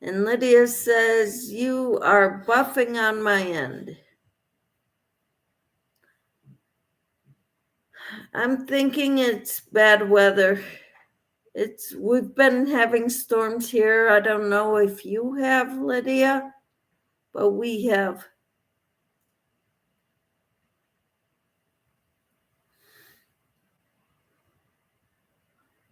And Lydia says, you are buffing on my end. I'm thinking it's bad weather. We've been having storms here. I don't know if you have, Lydia, but we have.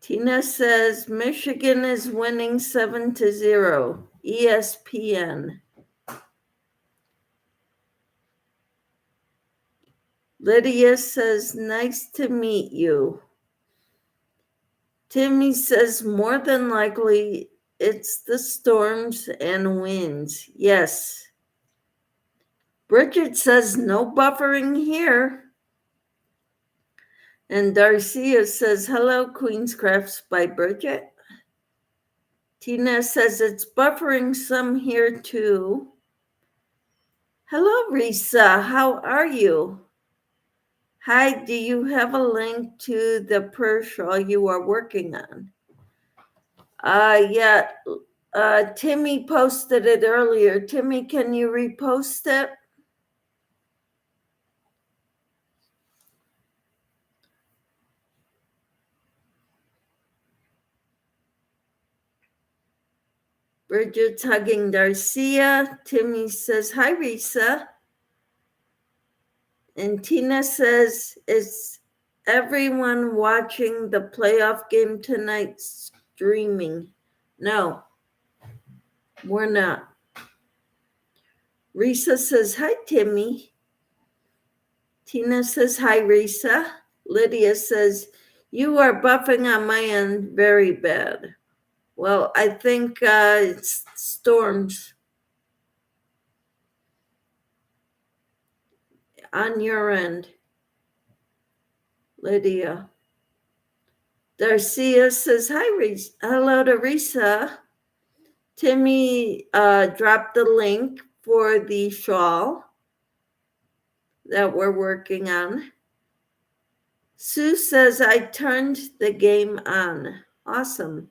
Tina says Michigan is winning 7-0. ESPN. Lydia says, nice to meet you. Timmy says, more than likely, it's the storms and winds. Yes. Bridget says, no buffering here. And Darcia says, hello, Queen's Crafts by Bridget. Tina says, it's buffering some here too. Hello, Risa. How are you? Hi, do you have a link to the purse shawl you are working on? Yeah, Timmy posted it earlier. Timmy, can you repost it? Bridget's hugging Darcia. Timmy says, hi, Risa. And Tina says, is everyone watching the playoff game tonight streaming? No, we're not. Risa says, hi, Timmy. Tina says, hi, Risa. Lydia says, you are buffing on my end very bad. Well, I think it's storms on your end, Lydia. Darcia says, hi, Risa. Hello to Risa. Timmy dropped the link for the shawl that we're working on. Sue says, I turned the game on. Awesome.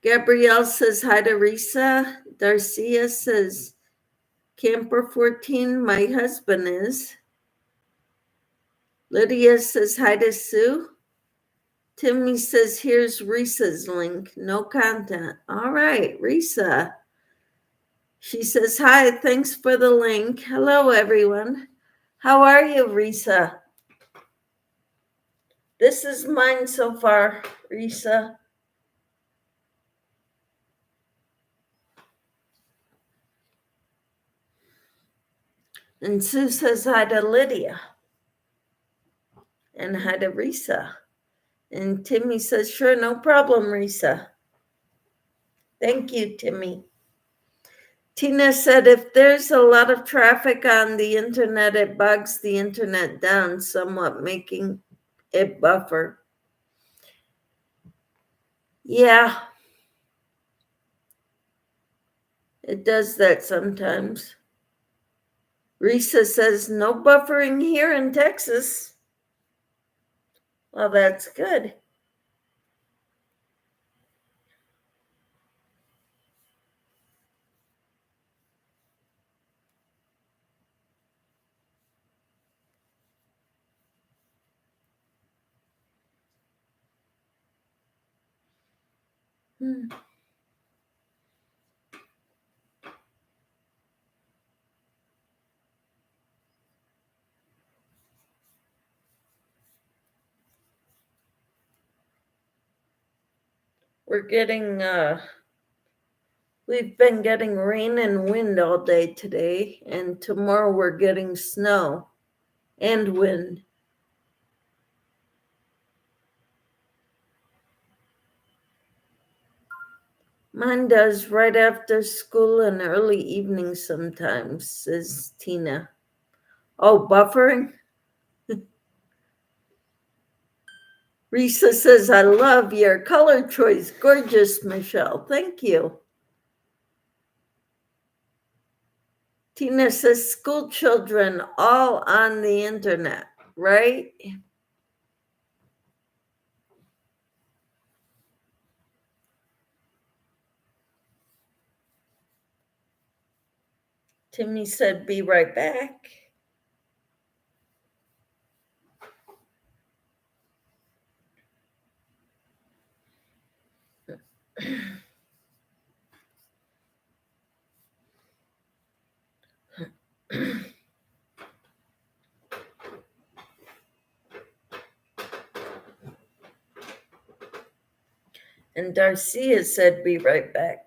Gabrielle says, hi to Risa. Darcia says, Camper 14, my husband is. Lydia says, hi to Sue. Timmy says, here's Risa's link. No content. All right, Risa. She says, hi, thanks for the link. Hello, everyone. How are you, Risa? This is mine so far, Risa. And Sue says hi to Lydia. And hi to Risa. And Timmy says, sure, no problem, Risa. Thank you, Timmy. Tina said if there's a lot of traffic on the internet, it bogs the internet down somewhat, making it buffer. Yeah, it does that sometimes. Risa says no buffering here in Texas. Well, that's good. We're getting, we've been getting rain and wind all day today, and tomorrow we're getting snow and wind. Mine does right after school and early evening sometimes, says Tina. Oh, buffering? Risa says, I love your color choice. Gorgeous, Michelle. Thank you. Tina says, school children all on the internet, right? Timmy said, be right back. And Darcia said, be right back.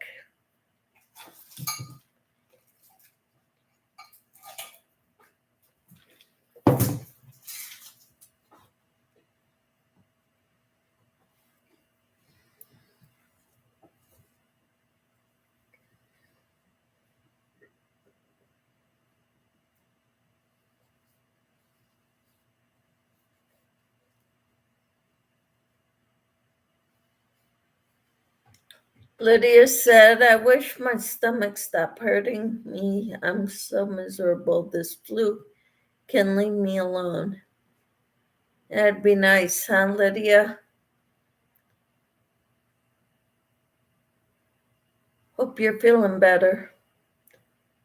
Lydia said, I wish my stomach stopped hurting me. I'm so miserable. This flu can leave me alone. That'd be nice, huh, Lydia? Hope you're feeling better.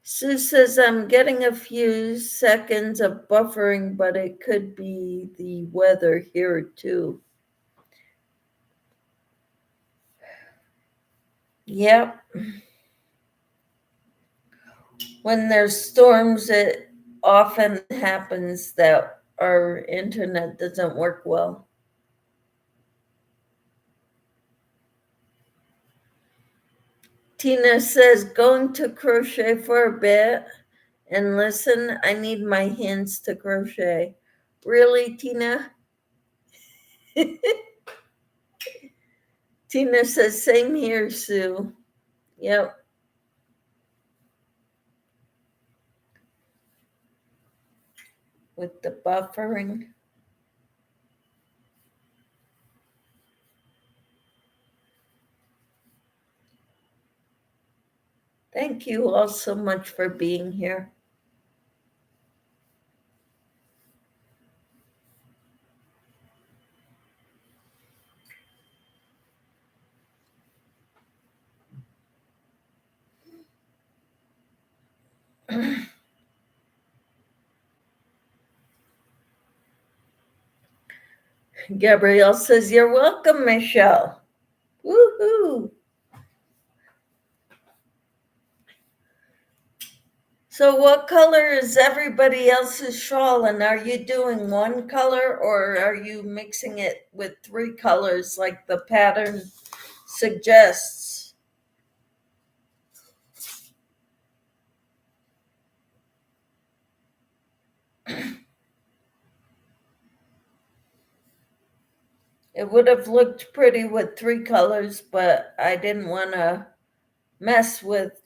Sue says, I'm getting a few seconds of buffering, but it could be the weather here too. Yep. When there's storms, it often happens that our internet doesn't work well. Tina says, going to crochet for a bit and listen. I need my hands to crochet. Really, Tina? Tina says, same here, Sue. Yep. With the buffering. Thank you all so much for being here. Gabrielle says, you're welcome, Michelle. Woohoo! So what color is everybody else's shawl, and are you doing one color or are you mixing it with 3 colors like the pattern suggests? It would have looked pretty with 3 colors, but I didn't want to mess with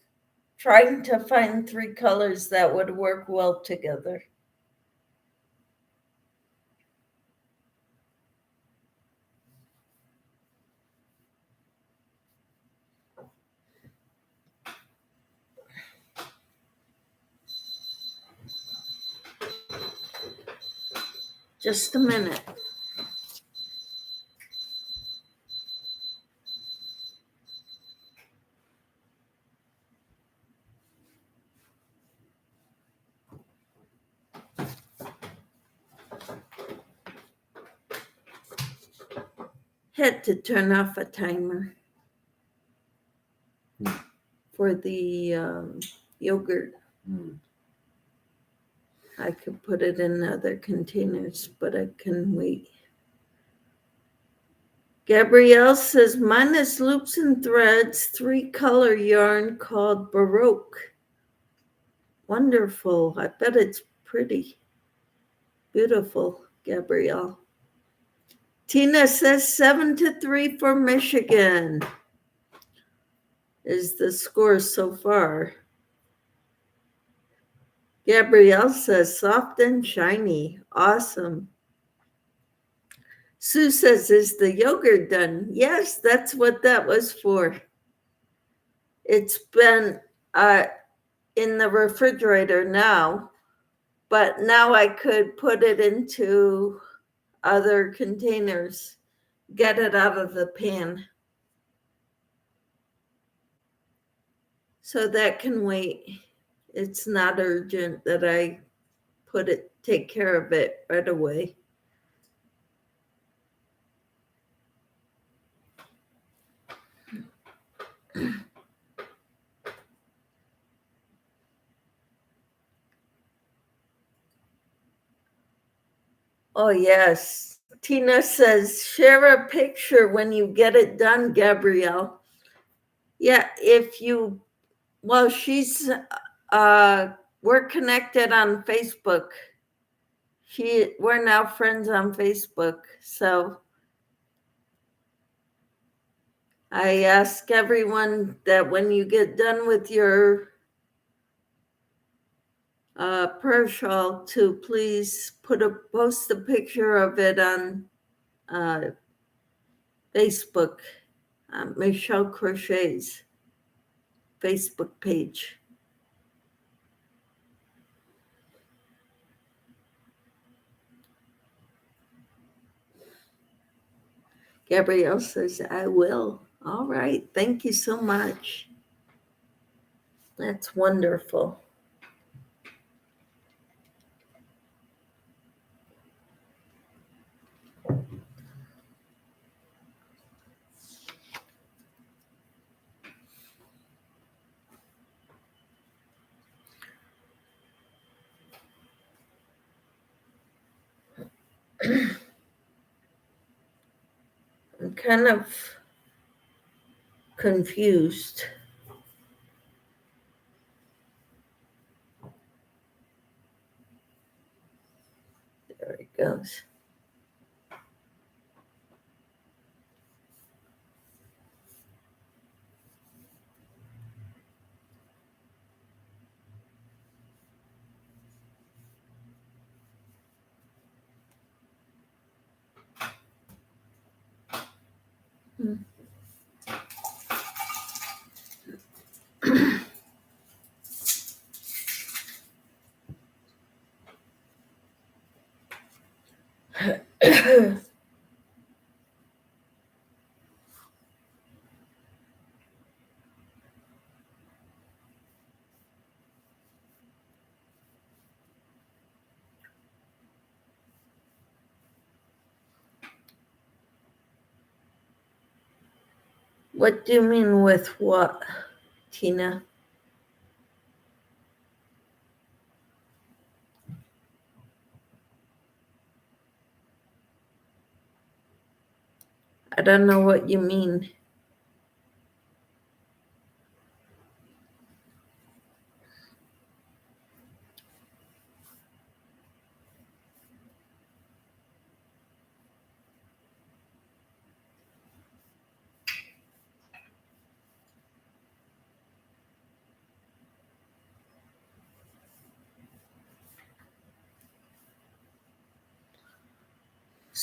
trying to find 3 colors that would work well together. Just a minute. Had to turn off a timer for the yogurt. I could put it in other containers, but I can wait. Gabrielle says, mine is loops and threads, 3-color yarn called Baroque. Wonderful. I bet it's pretty. Beautiful, Gabrielle. Tina says 7-3 for Michigan is the score so far. Gabrielle says soft and shiny. Awesome. Sue says, is the yogurt done? Yes, that's what that was for. It's been in the refrigerator now, but now I could put it into other containers, get it out of the pan. So that can wait. It's not urgent that I take care of it right away. Oh, yes. Tina says, share a picture when you get it done, Gabrielle. Yeah, we're connected on Facebook. We're now friends on Facebook. So I ask everyone that when you get done with your prayer shawl to please post a picture of it on Facebook, Michelle Crochet's Facebook page. Gabrielle says, I will. All right. Thank you so much. That's wonderful. I'm kind of confused. There it goes. What do you mean with what, Tina? I don't know what you mean.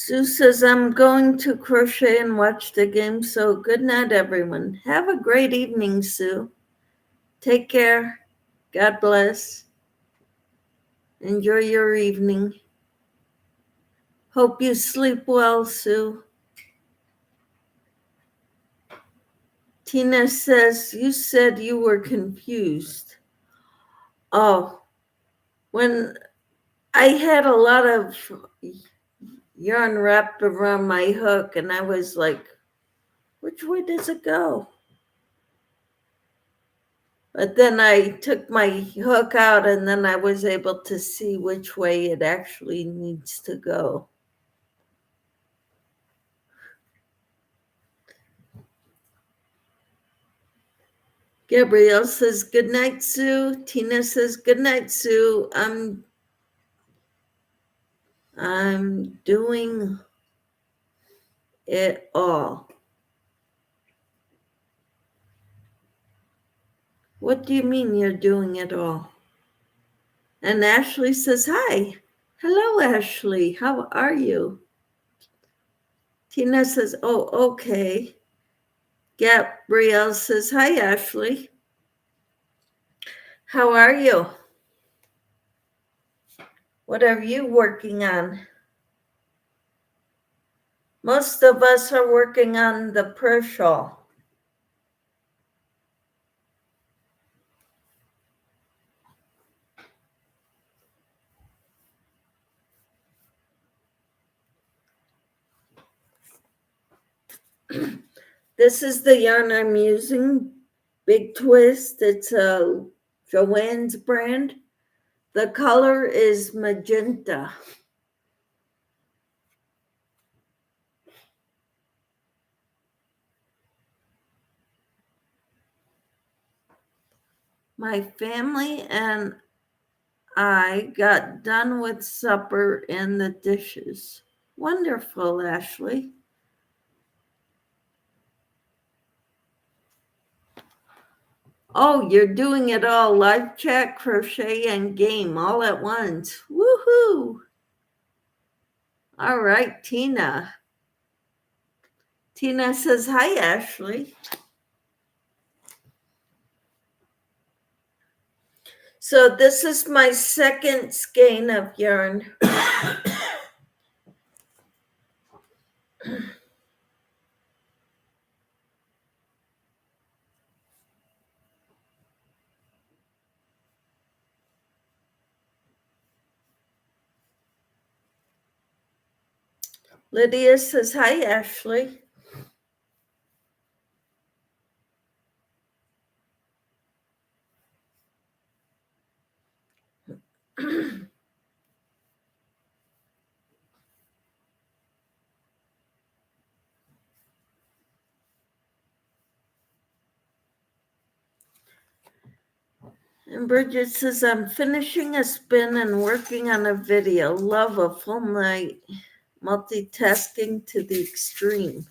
Sue says, I'm going to crochet and watch the game, so good night, everyone. Have a great evening, Sue. Take care. God bless. Enjoy your evening. Hope you sleep well, Sue. Tina says, you said you were confused. Oh, when I had a lot of yarn wrapped around my hook, and I was like, which way does it go? But then I took my hook out, and then I was able to see which way it actually needs to go. Gabrielle says, good night, Sue. Tina says, good night, Sue. I'm doing it all. What do you mean you're doing it all? And Ashley says, hi. Hello, Ashley. How are you? Tina says, oh, okay. Gabrielle says, hi, Ashley. How are you? What are you working on? Most of us are working on the prayer shawl. This is the yarn I'm using, Big Twist. It's a Joann's brand. The color is magenta. My family and I got done with supper and the dishes. Wonderful, Ashley. Oh, you're doing it all, live chat, crochet, and game all at once. Woohoo! All right, Tina. Tina says, hi, Ashley. So this is my second skein of yarn. Lydia says, hi, Ashley. And Bridget says, I'm finishing a spin and working on a video. Love a full night, multitasking to the extreme.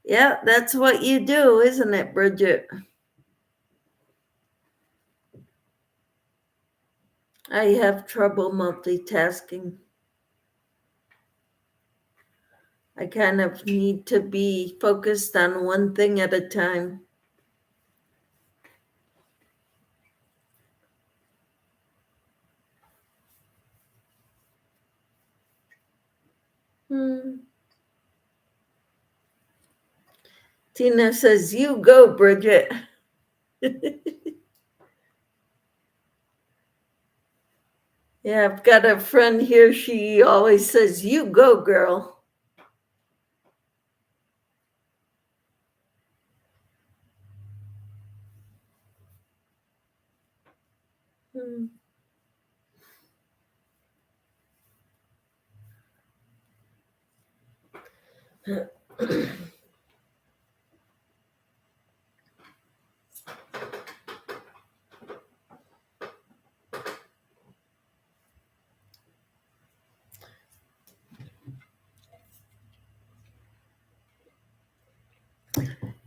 Yeah, that's what you do, isn't it, Bridget? I have trouble multitasking. I kind of need to be focused on one thing at a time. Tina says, you go, Bridget. Yeah, I've got a friend here. She always says, you go, girl.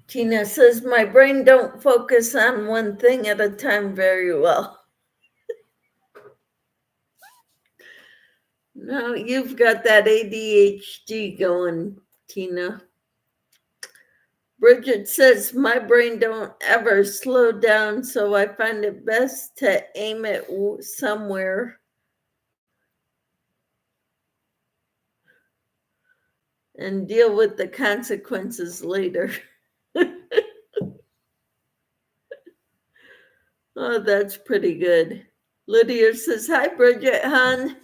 Tina says, my brain don't focus on one thing at a time very well. No, you've got that ADHD going, Tina. Bridget says my brain don't ever slow down, so I find it best to aim it somewhere and deal with the consequences later. Oh, that's pretty good. Lydia says, hi, Bridget, hon.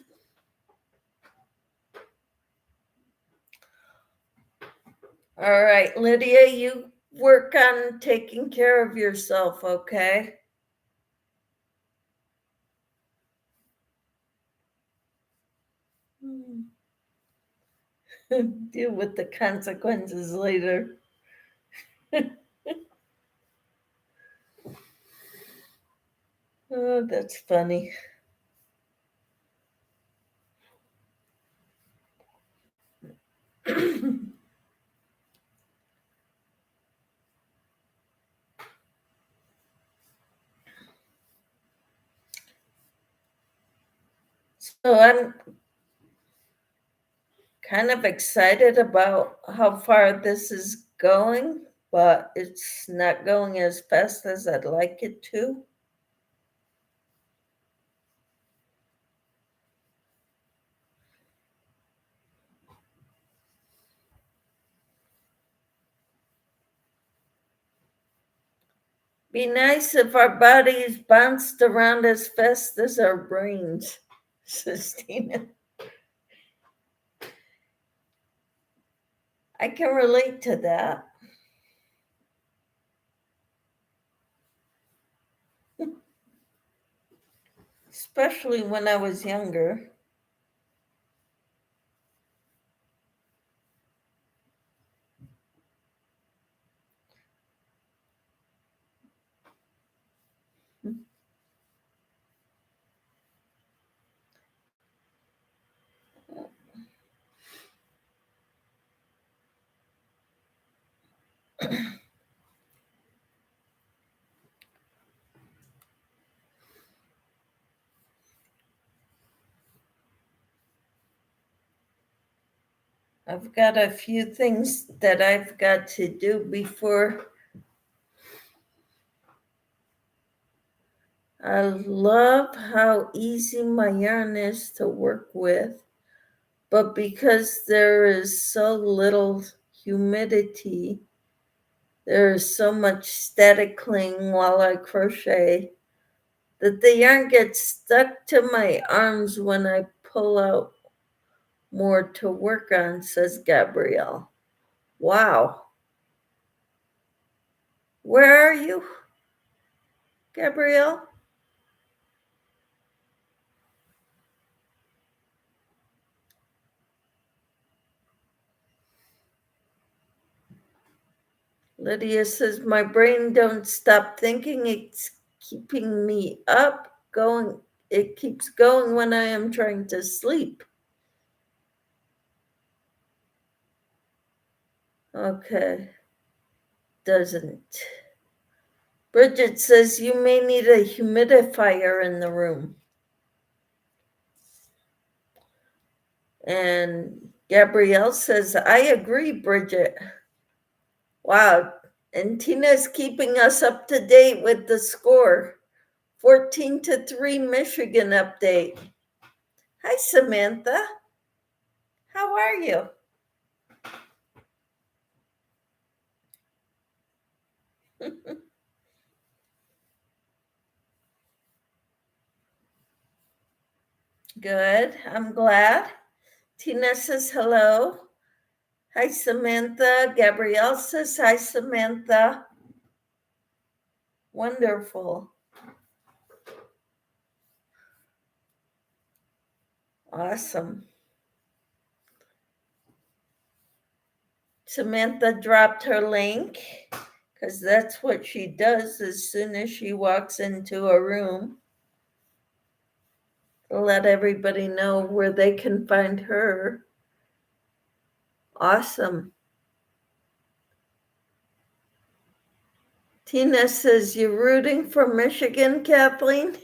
All right, Lydia, you work on taking care of yourself, okay? Deal with the consequences later. Oh, that's funny. So I'm kind of excited about how far this is going, but it's not going as fast as I'd like it to. Be nice if our bodies bounced around as fast as our brains, says Tina. I can relate to that. Especially when I was younger. I've got a few things that I've got to do before. I love how easy my yarn is to work with, but because there is so little humidity, there is so much static cling while I crochet that the yarn gets stuck to my arms when I pull out more to work on, says Gabrielle. Wow. Where are you, Gabrielle? Lydia says, my brain don't stop thinking. It's keeping me up, going. It keeps going when I am trying to sleep. Okay. Doesn't. Bridget says, you may need a humidifier in the room. And Gabrielle says, I agree, Bridget. Wow. And Tina's keeping us up to date with the score. 14-3 Michigan update. Hi, Samantha. How are you? Good. I'm glad. Tina says hello. Hi, Samantha. Gabrielle says hi, Samantha. Wonderful. Awesome. Samantha dropped her link because that's what she does as soon as she walks into a room. To let everybody know where they can find her. Awesome. Tina says, you're rooting for Michigan, Kathleen?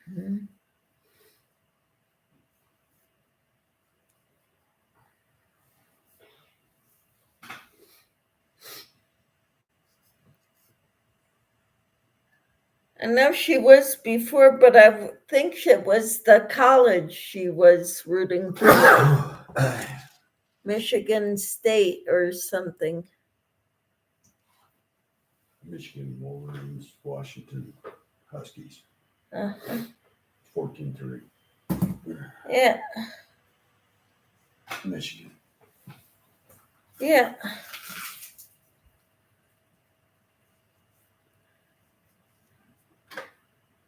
Mhm. I know she was before, but I think it was the college she was rooting for, Michigan State or something. Michigan Wolverines, Washington Huskies, Uh-huh. 14-3. Yeah, Michigan. yeah.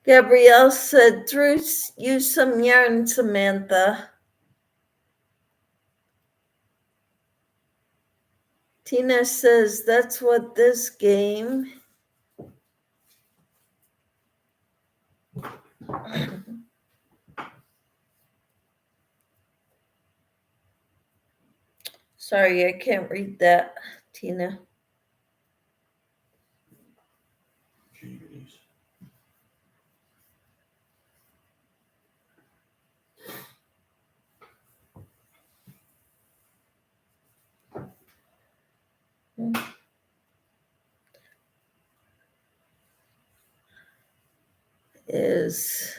Gabrielle said, Drew, use some yarn, Samantha. Tina says, that's what this game. Sorry, I can't read that, Tina. Jeez. Is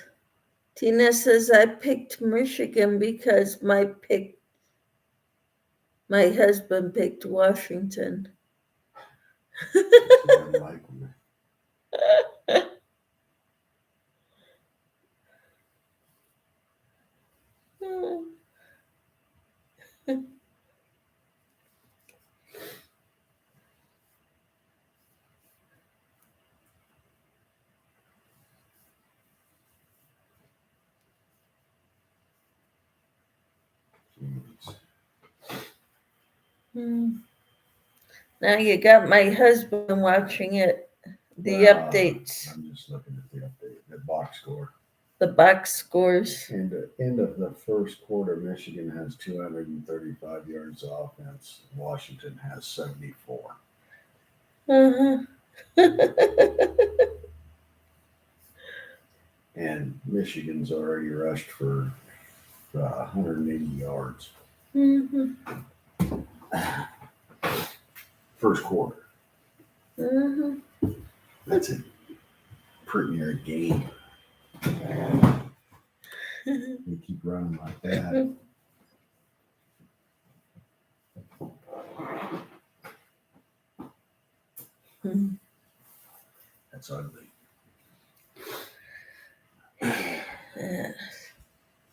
Tina says I picked Michigan because my husband picked Washington. Like Now you got my husband watching it. The updates. I'm just looking at the update, the box score. The box scores. End of the first quarter, Michigan has 235 yards of offense. Washington has 74. Uh-huh. And Michigan's already rushed for 180 yards. Mhm. First quarter. Mhm. That's a pretty near game. You keep running like that. That's ugly. Yeah.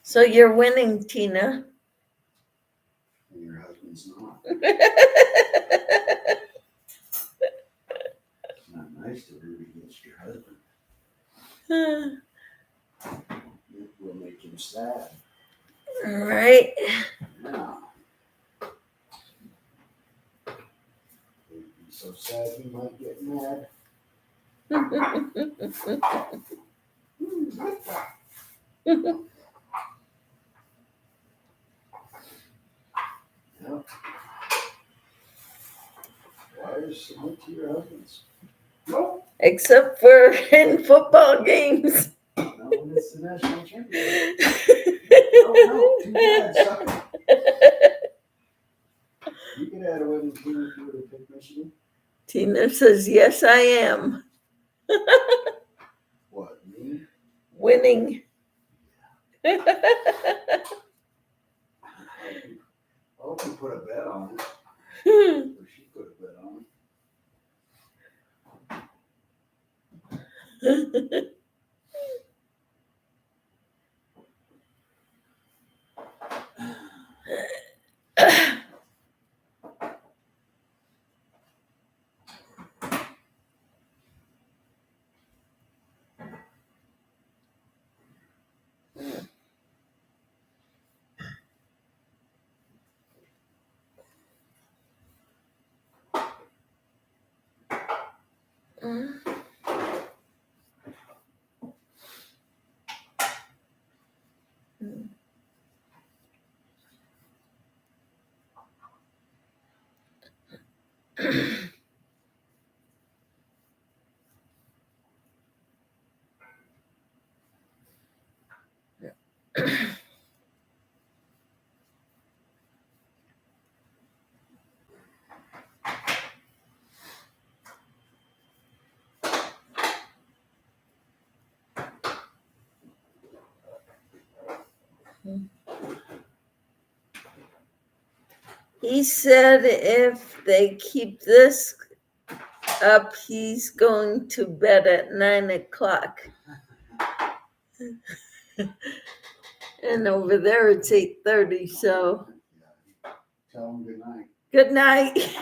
So you're winning, Tina. And your husband's not. It's not nice to root against your husband. It will make him sad. All right. Yeah. He'd be so sad he might get mad. Yep. Wires submit to your husbands. Nope. Except for in football games. Not when it's the national championship. No, too bad, sucker. You could add a winning team if you would have picked Michigan. Tina says, yes, I am. What, me? Winning. I hope you put a bet on it. Or she put a bet on it. He said if they keep this up, he's going to bed at 9 o'clock. And over there it's 8:30, so Tell them good night. good night.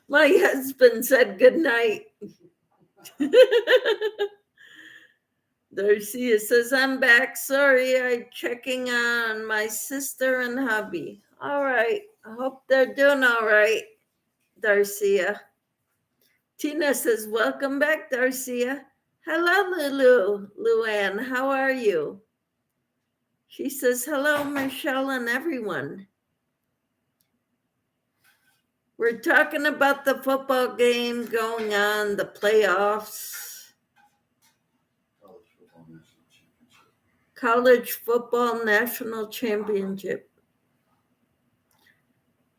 My husband said good night. Darcia says, I'm back. Sorry, I'm checking on my sister and hubby. All right. I hope they're doing all right, Darcia. Tina says, welcome back, Darcia. Hello, Lulu. Luann, how are you? She says, hello, Michelle and everyone. We're talking about the football game going on, the playoffs. College Football National Championship.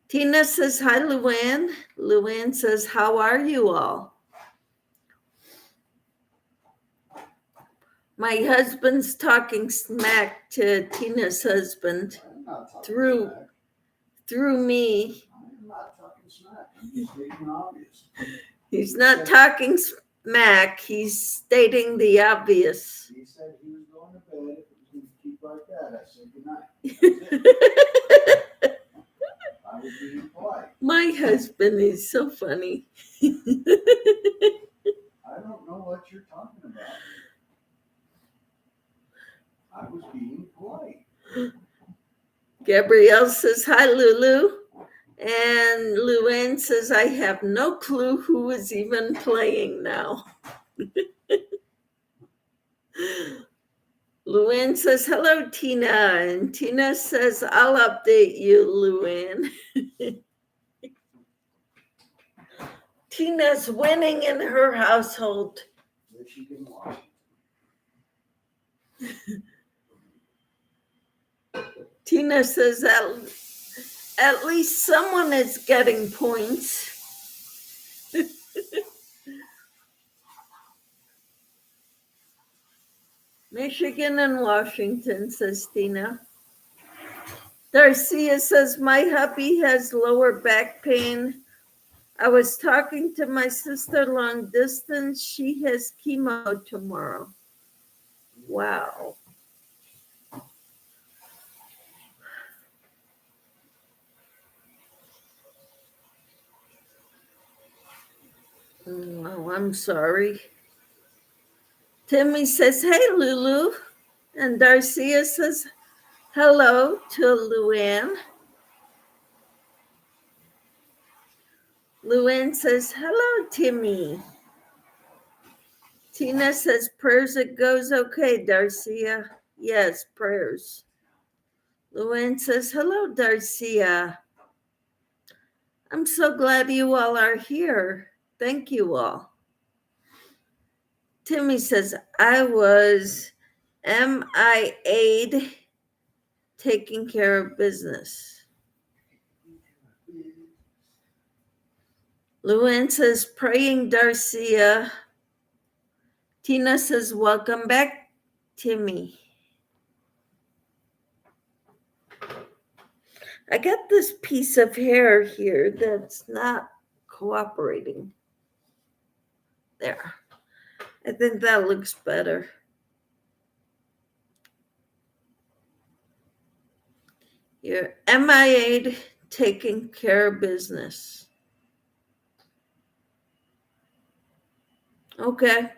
Tina says, hi, Luann. Luann says, how are you all? My husband's talking smack to Tina's husband through me. I'm not talking smack. I'm just stating obvious. He's not talking smack. He's stating the obvious. He said he was going to bed. If it was going to keep like that, I said good night. I was being polite. My husband is so funny. I don't know what you're talking about. I was being polite. Gabrielle says, hi, Lulu. And Luann says, I have no clue who is even playing now. Luann says, hello, Tina. And Tina says, I'll update you, Luann. Tina's winning in her household. Michigan, Washington. Tina says at least someone is getting points. Michigan and Washington, says Tina. Darcia says, my hubby has lower back pain. I was talking to my sister long distance. She has chemo tomorrow. Wow. Oh, I'm sorry. Timmy says, hey, Lulu. And Darcia says, hello to Luann. Luann says, hello, Timmy. Tina says, prayers it goes okay, Darcia. Yes, prayers. Luann says, hello, Darcia. I'm so glad you all are here. Thank you all. Timmy says, I was MIA'd taking care of business. Luann says, praying, Darcia. Tina says, welcome back, Timmy. I got this piece of hair here that's not cooperating. There. I think that looks better. You're MIA'd taking care of business. Okay.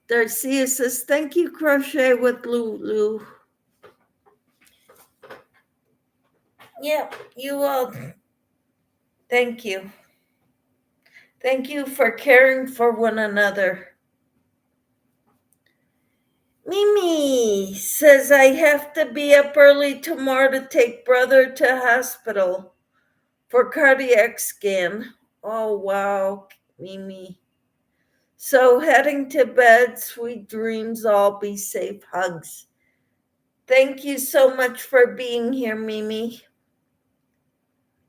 Darcia says, thank you, Crochet with Lulu. Yeah, you all. Thank you. Thank you for caring for one another. Mimi says, I have to be up early tomorrow to take brother to hospital for cardiac scan. Oh, wow, Mimi. So heading to bed, sweet dreams, all be safe, hugs. Thank you so much for being here, Mimi.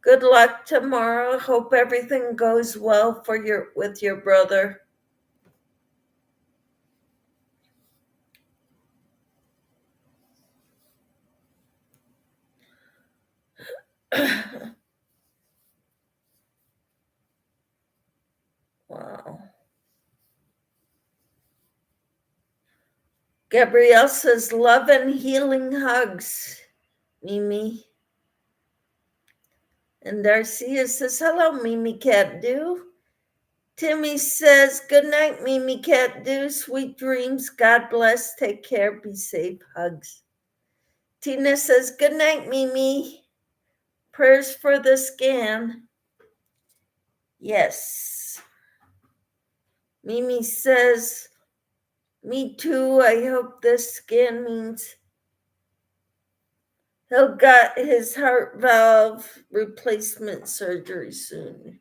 Good luck tomorrow. Hope everything goes well with your brother. Wow. Gabrielle says, love and healing hugs, Mimi. And Darcia says, hello, Mimi Cat Do. Timmy says, good night, Mimi Cat Do. Sweet dreams. God bless. Take care. Be safe. Hugs. Tina says, good night, Mimi. Prayers for the scan. Yes. Mimi says, me too. I hope this scan means he'll get his heart valve replacement surgery soon.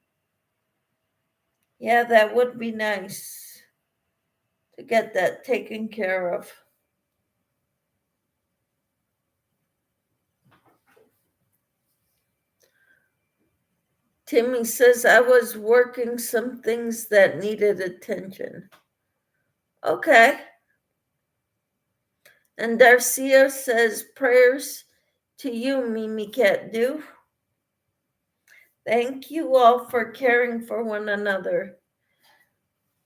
Yeah, that would be nice to get that taken care of. Timmy says, I was working some things that needed attention. Okay. And Darcia says, prayers to you, Mimi Cat Do. Thank you all for caring for one another.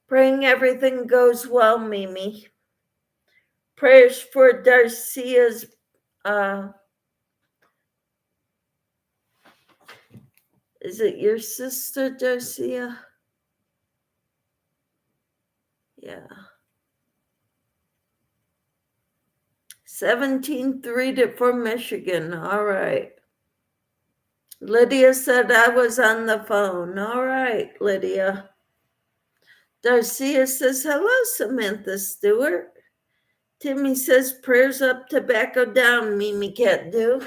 Praying everything goes well, Mimi. Prayers for Darcia's, is it your sister, Darcia? Yeah. 17-3 for Michigan. All right. Lydia said I was on the phone. All right, Lydia. Darcia says, hello, Samantha Stewart. Timmy says, prayers up, tobacco down, Mimi Cat Do.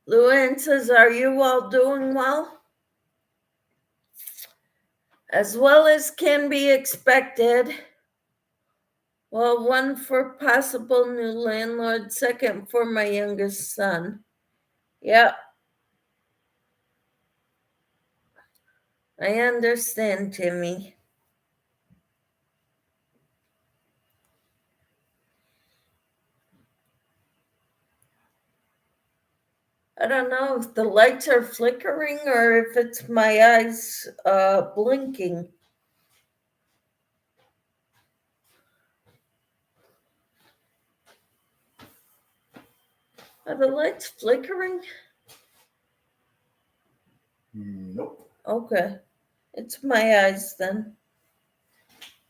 Luann says, are you all doing well? As well as can be expected. Well, one for possible new landlord, second for my youngest son. Yep. I understand, Timmy. I don't know if the lights are flickering or if it's my eyes blinking. Are the lights flickering? Nope. Okay. It's my eyes then.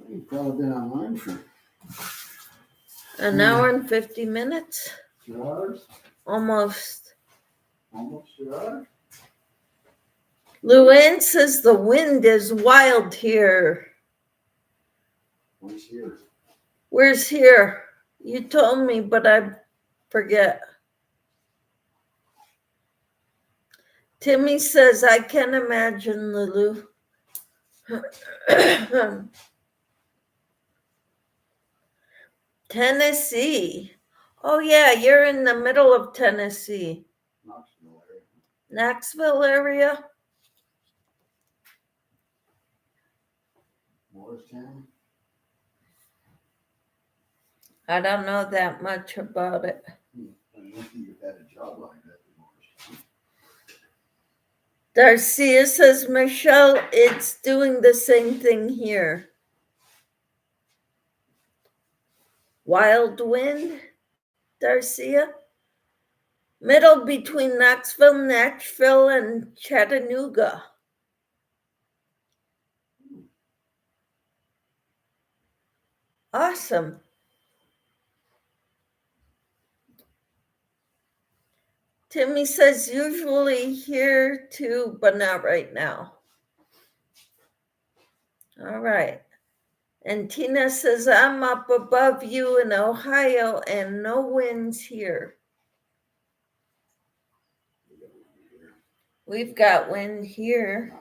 You've probably been online for An hour and 50 minutes? 2 hours? Almost. Almost 2 hours? Luann says the wind is wild here. What's here? Where's here? You told me, but I forget. Timmy says, I can imagine, Lulu. Tennessee. Oh, yeah, you're in the middle of Tennessee. Knoxville area. Knoxville area? Morristown? I don't know that much about it. I don't think you've had a job like that in Morristown. Darcia says, Michelle, it's doing the same thing here. Wild wind, Darcia? Middle between Knoxville, Nashville, and Chattanooga. Awesome. Timmy says, usually here too, but not right now. All right. And Tina says, I'm up above you in Ohio and no winds here. We've got wind here.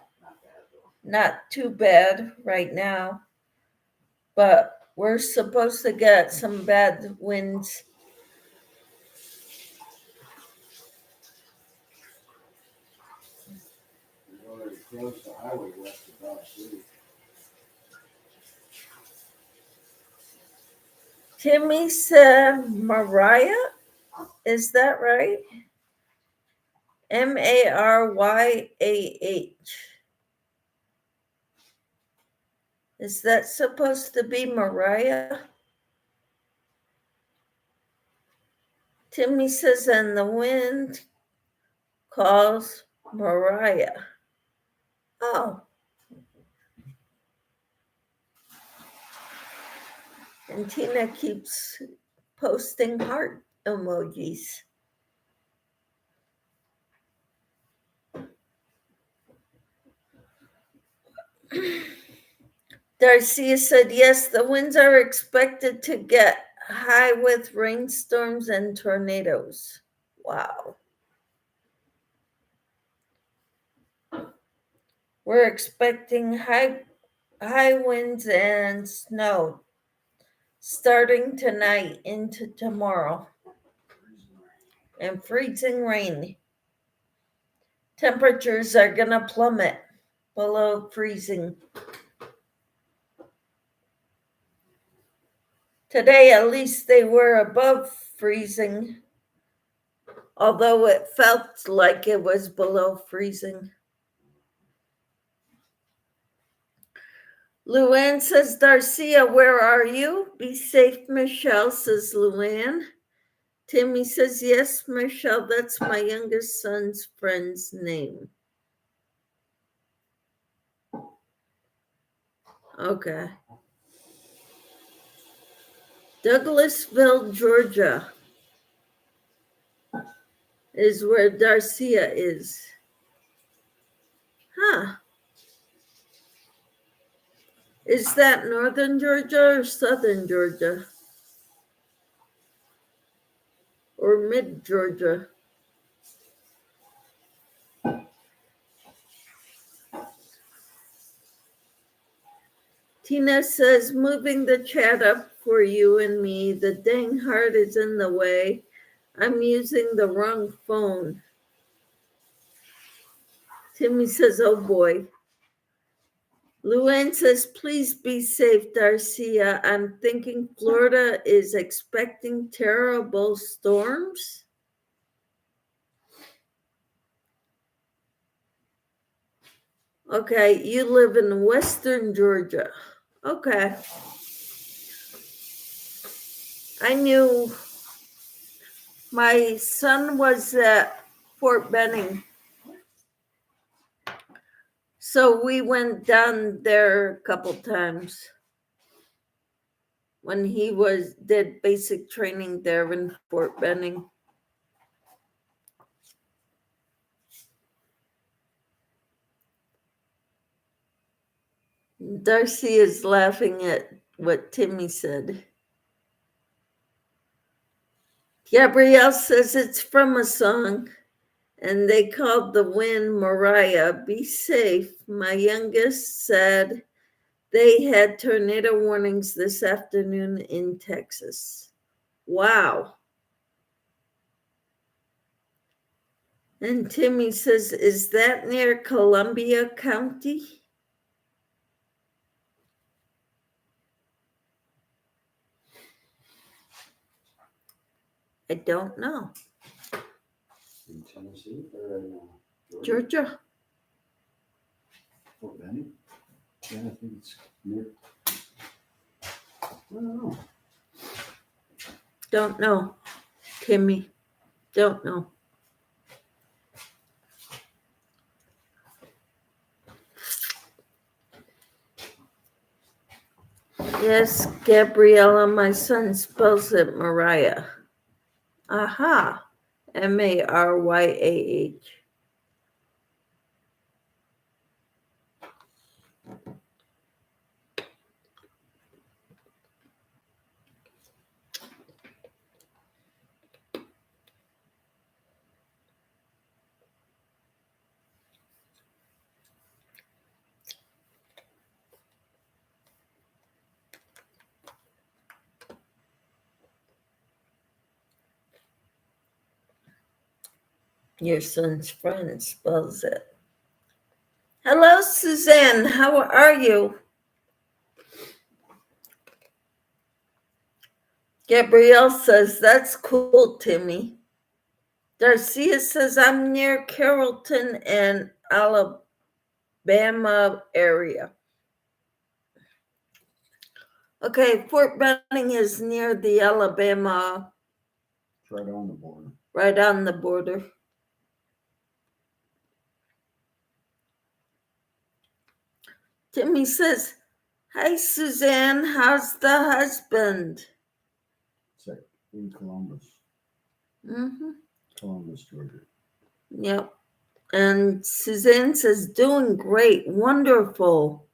Not too bad right now, but we're supposed to get some bad winds. We already closed the highway west of Dodge City. Timmy said Mariah, is that right? Maryah. Is that supposed to be Mariah? Timmy says, and the wind calls Mariah. Oh. And Tina keeps posting heart emojis. Darcia said, yes, the winds are expected to get high with rainstorms and tornadoes. Wow. We're expecting high winds and snow starting tonight into tomorrow. And freezing rain. Temperatures are going to plummet below freezing. Today, at least they were above freezing, although it felt like it was below freezing. Luann says, Darcia, where are you? Be safe, Michelle, says Luann. Timmy says, yes, Michelle, that's my youngest son's friend's name. Okay. Douglasville, Georgia is where Darcia is. Huh. Is that northern Georgia or southern Georgia? Or mid Georgia? Tina says, moving the chat up for you and me. The dang heart is in the way. I'm using the wrong phone. Timmy says, oh boy. Luann says, please be safe, Darcia. I'm thinking Florida is expecting terrible storms. Okay, you live in western Georgia. Okay. I knew my son was at Fort Benning. So we went down there a couple times when he did basic training there in Fort Benning. Darcy is laughing at what Timmy said. Gabrielle says it's from a song, and they called the wind Mariah. Be safe. My youngest said they had tornado warnings this afternoon in Texas. Wow. And Timmy says, is that near Columbia County? I don't know. In Tennessee or in Georgia. Fort Benning? Yeah, I think it's near. I don't know. Don't know, Timmy. Don't know. Yes, Gabriella, my son spells it Mariah. Aha. Maryah. Your son's friend spells it. Hello, Suzanne. How are you? Gabrielle says, that's cool, Timmy. Darcia says, I'm near Carrollton and Alabama area. Okay, Fort Benning is near the Alabama. It's right on the border. Right on the border. Timmy says, hi, Suzanne. How's the husband? It's in Columbus. Mm-hmm. Columbus, Georgia. Yep. And Suzanne says, doing great. Wonderful.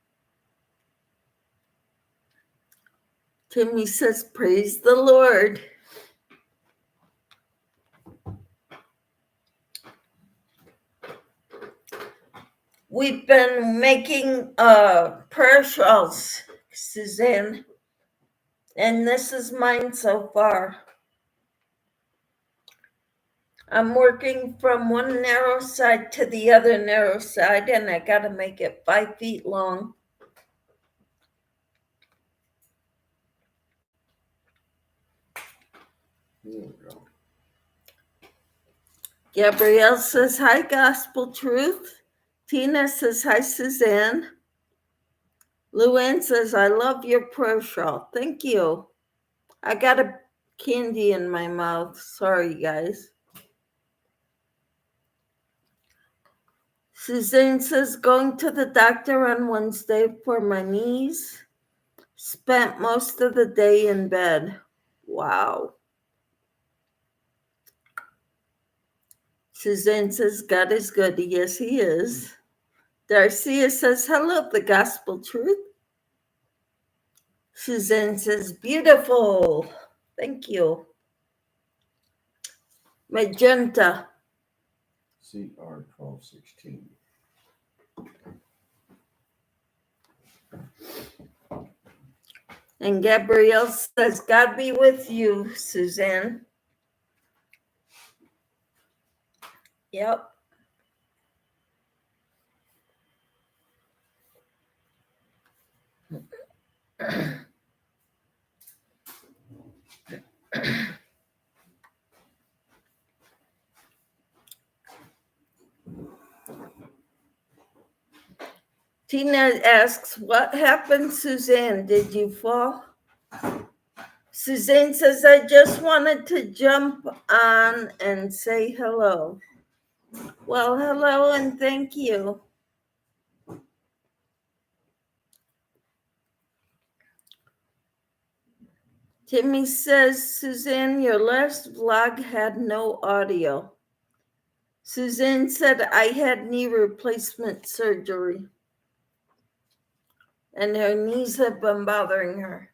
Timmy says, praise the Lord. We've been making prayer shawls, Suzanne. And this is mine so far. I'm working from one narrow side to the other narrow side, and I got to make it 5 feet long. There we go. Gabrielle says, hi, Gospel Truth. Tina says, hi, Suzanne. Luann says, I love your prayer shawl. Thank you. I got a candy in my mouth. Sorry, guys. Suzanne says, going to the doctor on Wednesday for my knees. Spent most of the day in bed. Wow. Suzanne says, God is good. Yes, he is. Darcia says, hello, the gospel truth. Suzanne says, beautiful. Thank you. Magenta. CR 1216. And Gabrielle says, God be with you, Suzanne. Yep. Tina asks, what happened, Suzanne? Did you fall? Suzanne says, I just wanted to jump on and say hello. Well, hello and thank you. Timmy says, Suzanne, your last vlog had no audio. Suzanne said, I had knee replacement surgery, and her knees have been bothering her.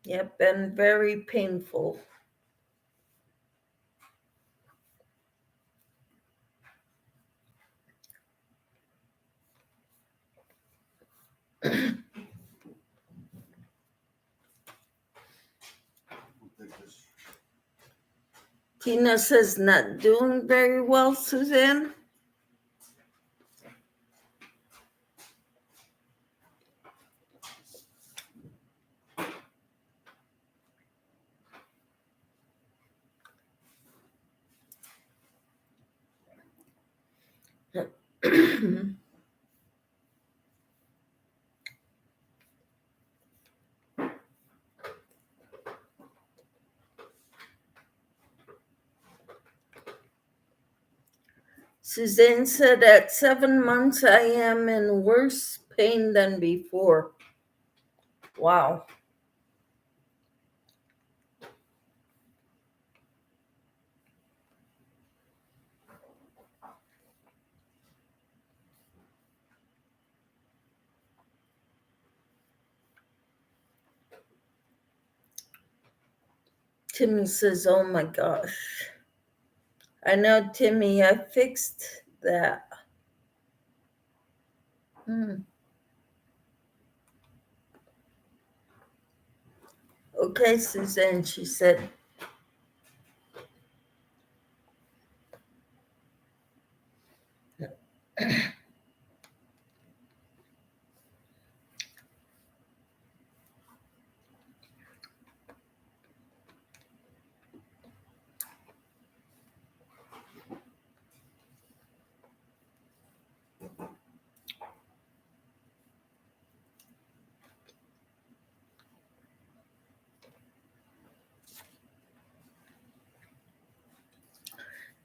Yep, been very painful. Tina says, not doing very well, Suzanne. Suzanne said, at 7 months, I am in worse pain than before. Wow. Timmy says, oh my gosh. I know, Timmy, I fixed that. Okay, Suzanne, she said.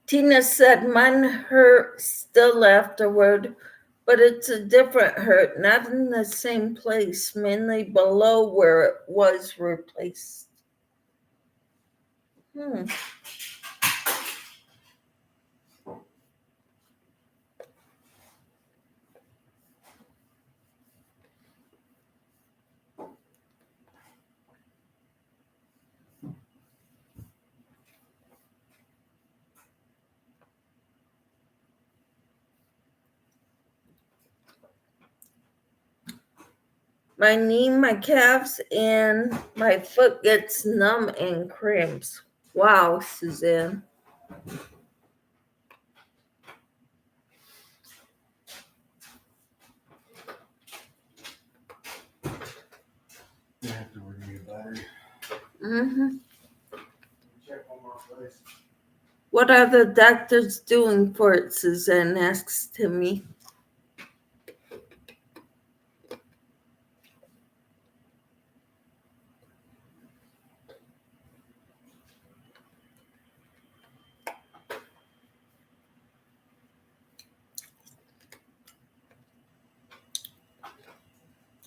Tina said mine hurt still afterward, but it's a different hurt, not in the same place, mainly below where it was replaced. Hmm. My knee, my calves, and my foot gets numb and cramps. Wow, Suzanne. You have to renew your battery. Mm-hmm. Check one more place. What are the doctors doing for it, Suzanne asks Timmy.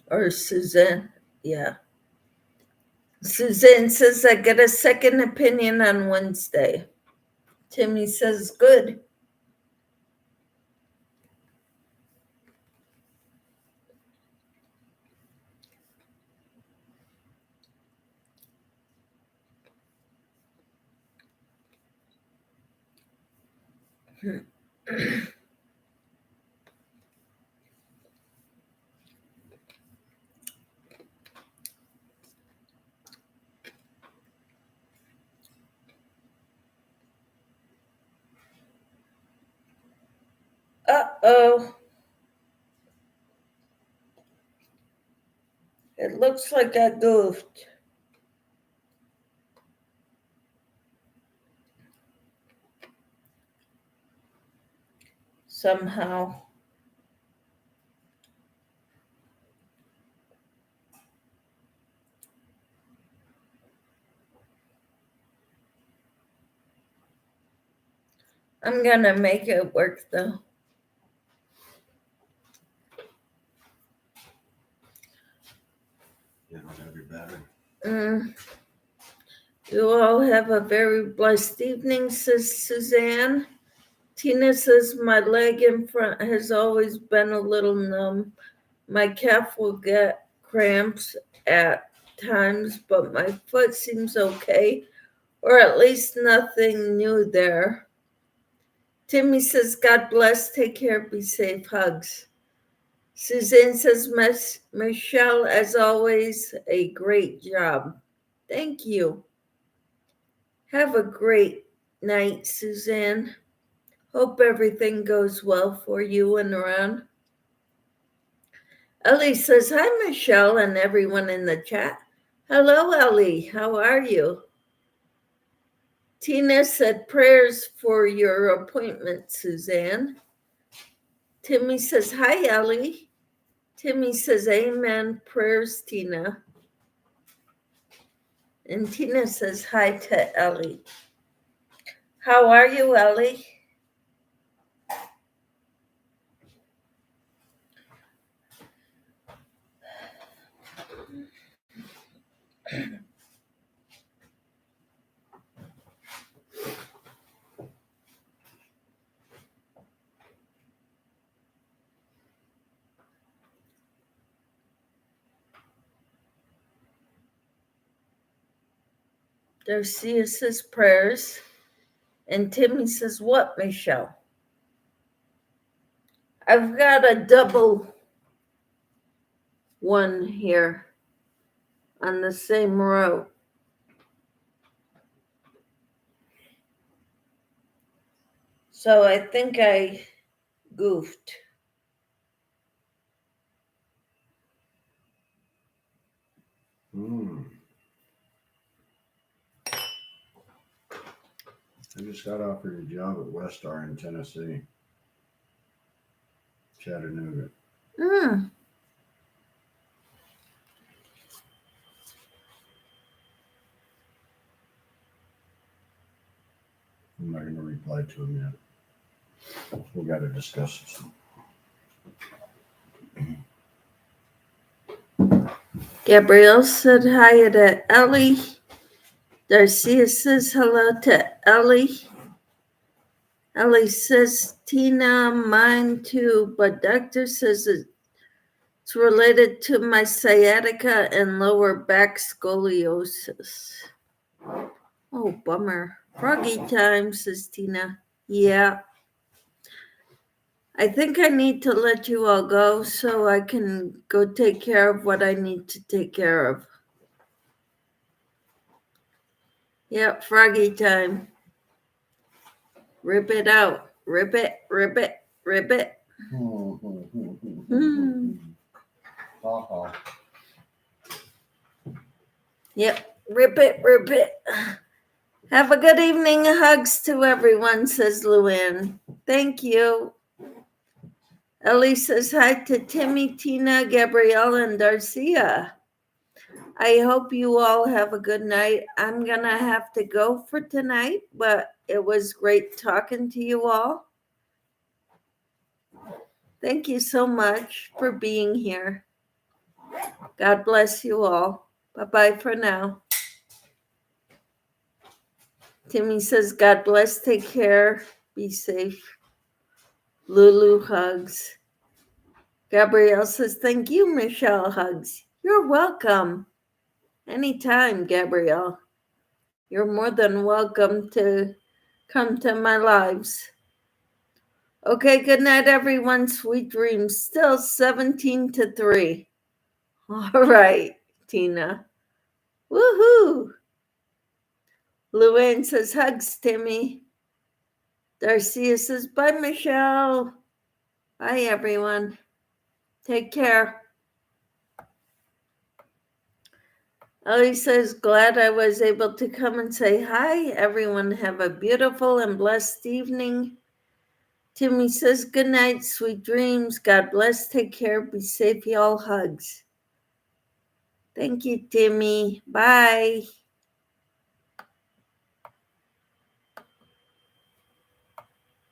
Or Suzanne, yeah. Suzanne says I get a second opinion on Wednesday. Timmy says good. Uh-oh. It looks like I goofed. Somehow. I'm gonna make it work though. You don't have your battery. You all have a very blessed evening, says Suzanne. Tina says my leg in front has always been a little numb. My calf will get cramps at times, but my foot seems okay, or at least nothing new there. Timmy says, God bless, take care, be safe, hugs. Suzanne says, Michelle, as always, a great job. Thank you. Have a great night, Suzanne. Hope everything goes well for you and around. Ellie says, hi, Michelle, and everyone in the chat. Hello, Ellie. How are you? Tina said, prayers for your appointment, Suzanne. Timmy says, hi, Ellie. Timmy says, amen. Prayers, Tina. And Tina says, hi to Ellie. How are you, Ellie? Darcia says prayers. And Timmy says, what, Michelle? I've got a double one here on the same row. So I think I goofed. I just got offered a job at Westar in Tennessee, Chattanooga. Mm. I'm not going to reply to him yet. We got to discuss this. Gabrielle said hi to Ellie. Darcia says hello to Ellie. Ellie says, Tina, mine too, but doctor says it's related to my sciatica and lower back scoliosis. Oh, bummer. Froggy time, says Tina. Yeah. I think I need to let you all go so I can go take care of what I need to take care of. Yep, froggy time. Rip it out. Rip it, rip it, rip it. Yep, rip it, rip it. Have a good evening. Hugs to everyone, says Luann. Thank you. Ellie says hi to Timmy, Tina, Gabrielle, and Darcia. I hope you all have a good night. I'm going to have to go for tonight, but it was great talking to you all. Thank you so much for being here. God bless you all. Bye-bye for now. Timmy says, God bless, take care, be safe. Lulu hugs. Gabrielle says, thank you, Michelle hugs. You're welcome. Anytime, Gabrielle. You're more than welcome to come to my lives. Okay, good night, everyone. Sweet dreams. Still 17-3. All right, Tina. Woohoo. Luann says, hugs, Timmy. Darcia says, bye, Michelle. Bye, everyone. Take care. Ellie says, glad I was able to come and say hi. Everyone have a beautiful and blessed evening. Timmy says, good night, sweet dreams. God bless, take care, be safe, y'all. Hugs. Thank you, Timmy. Bye.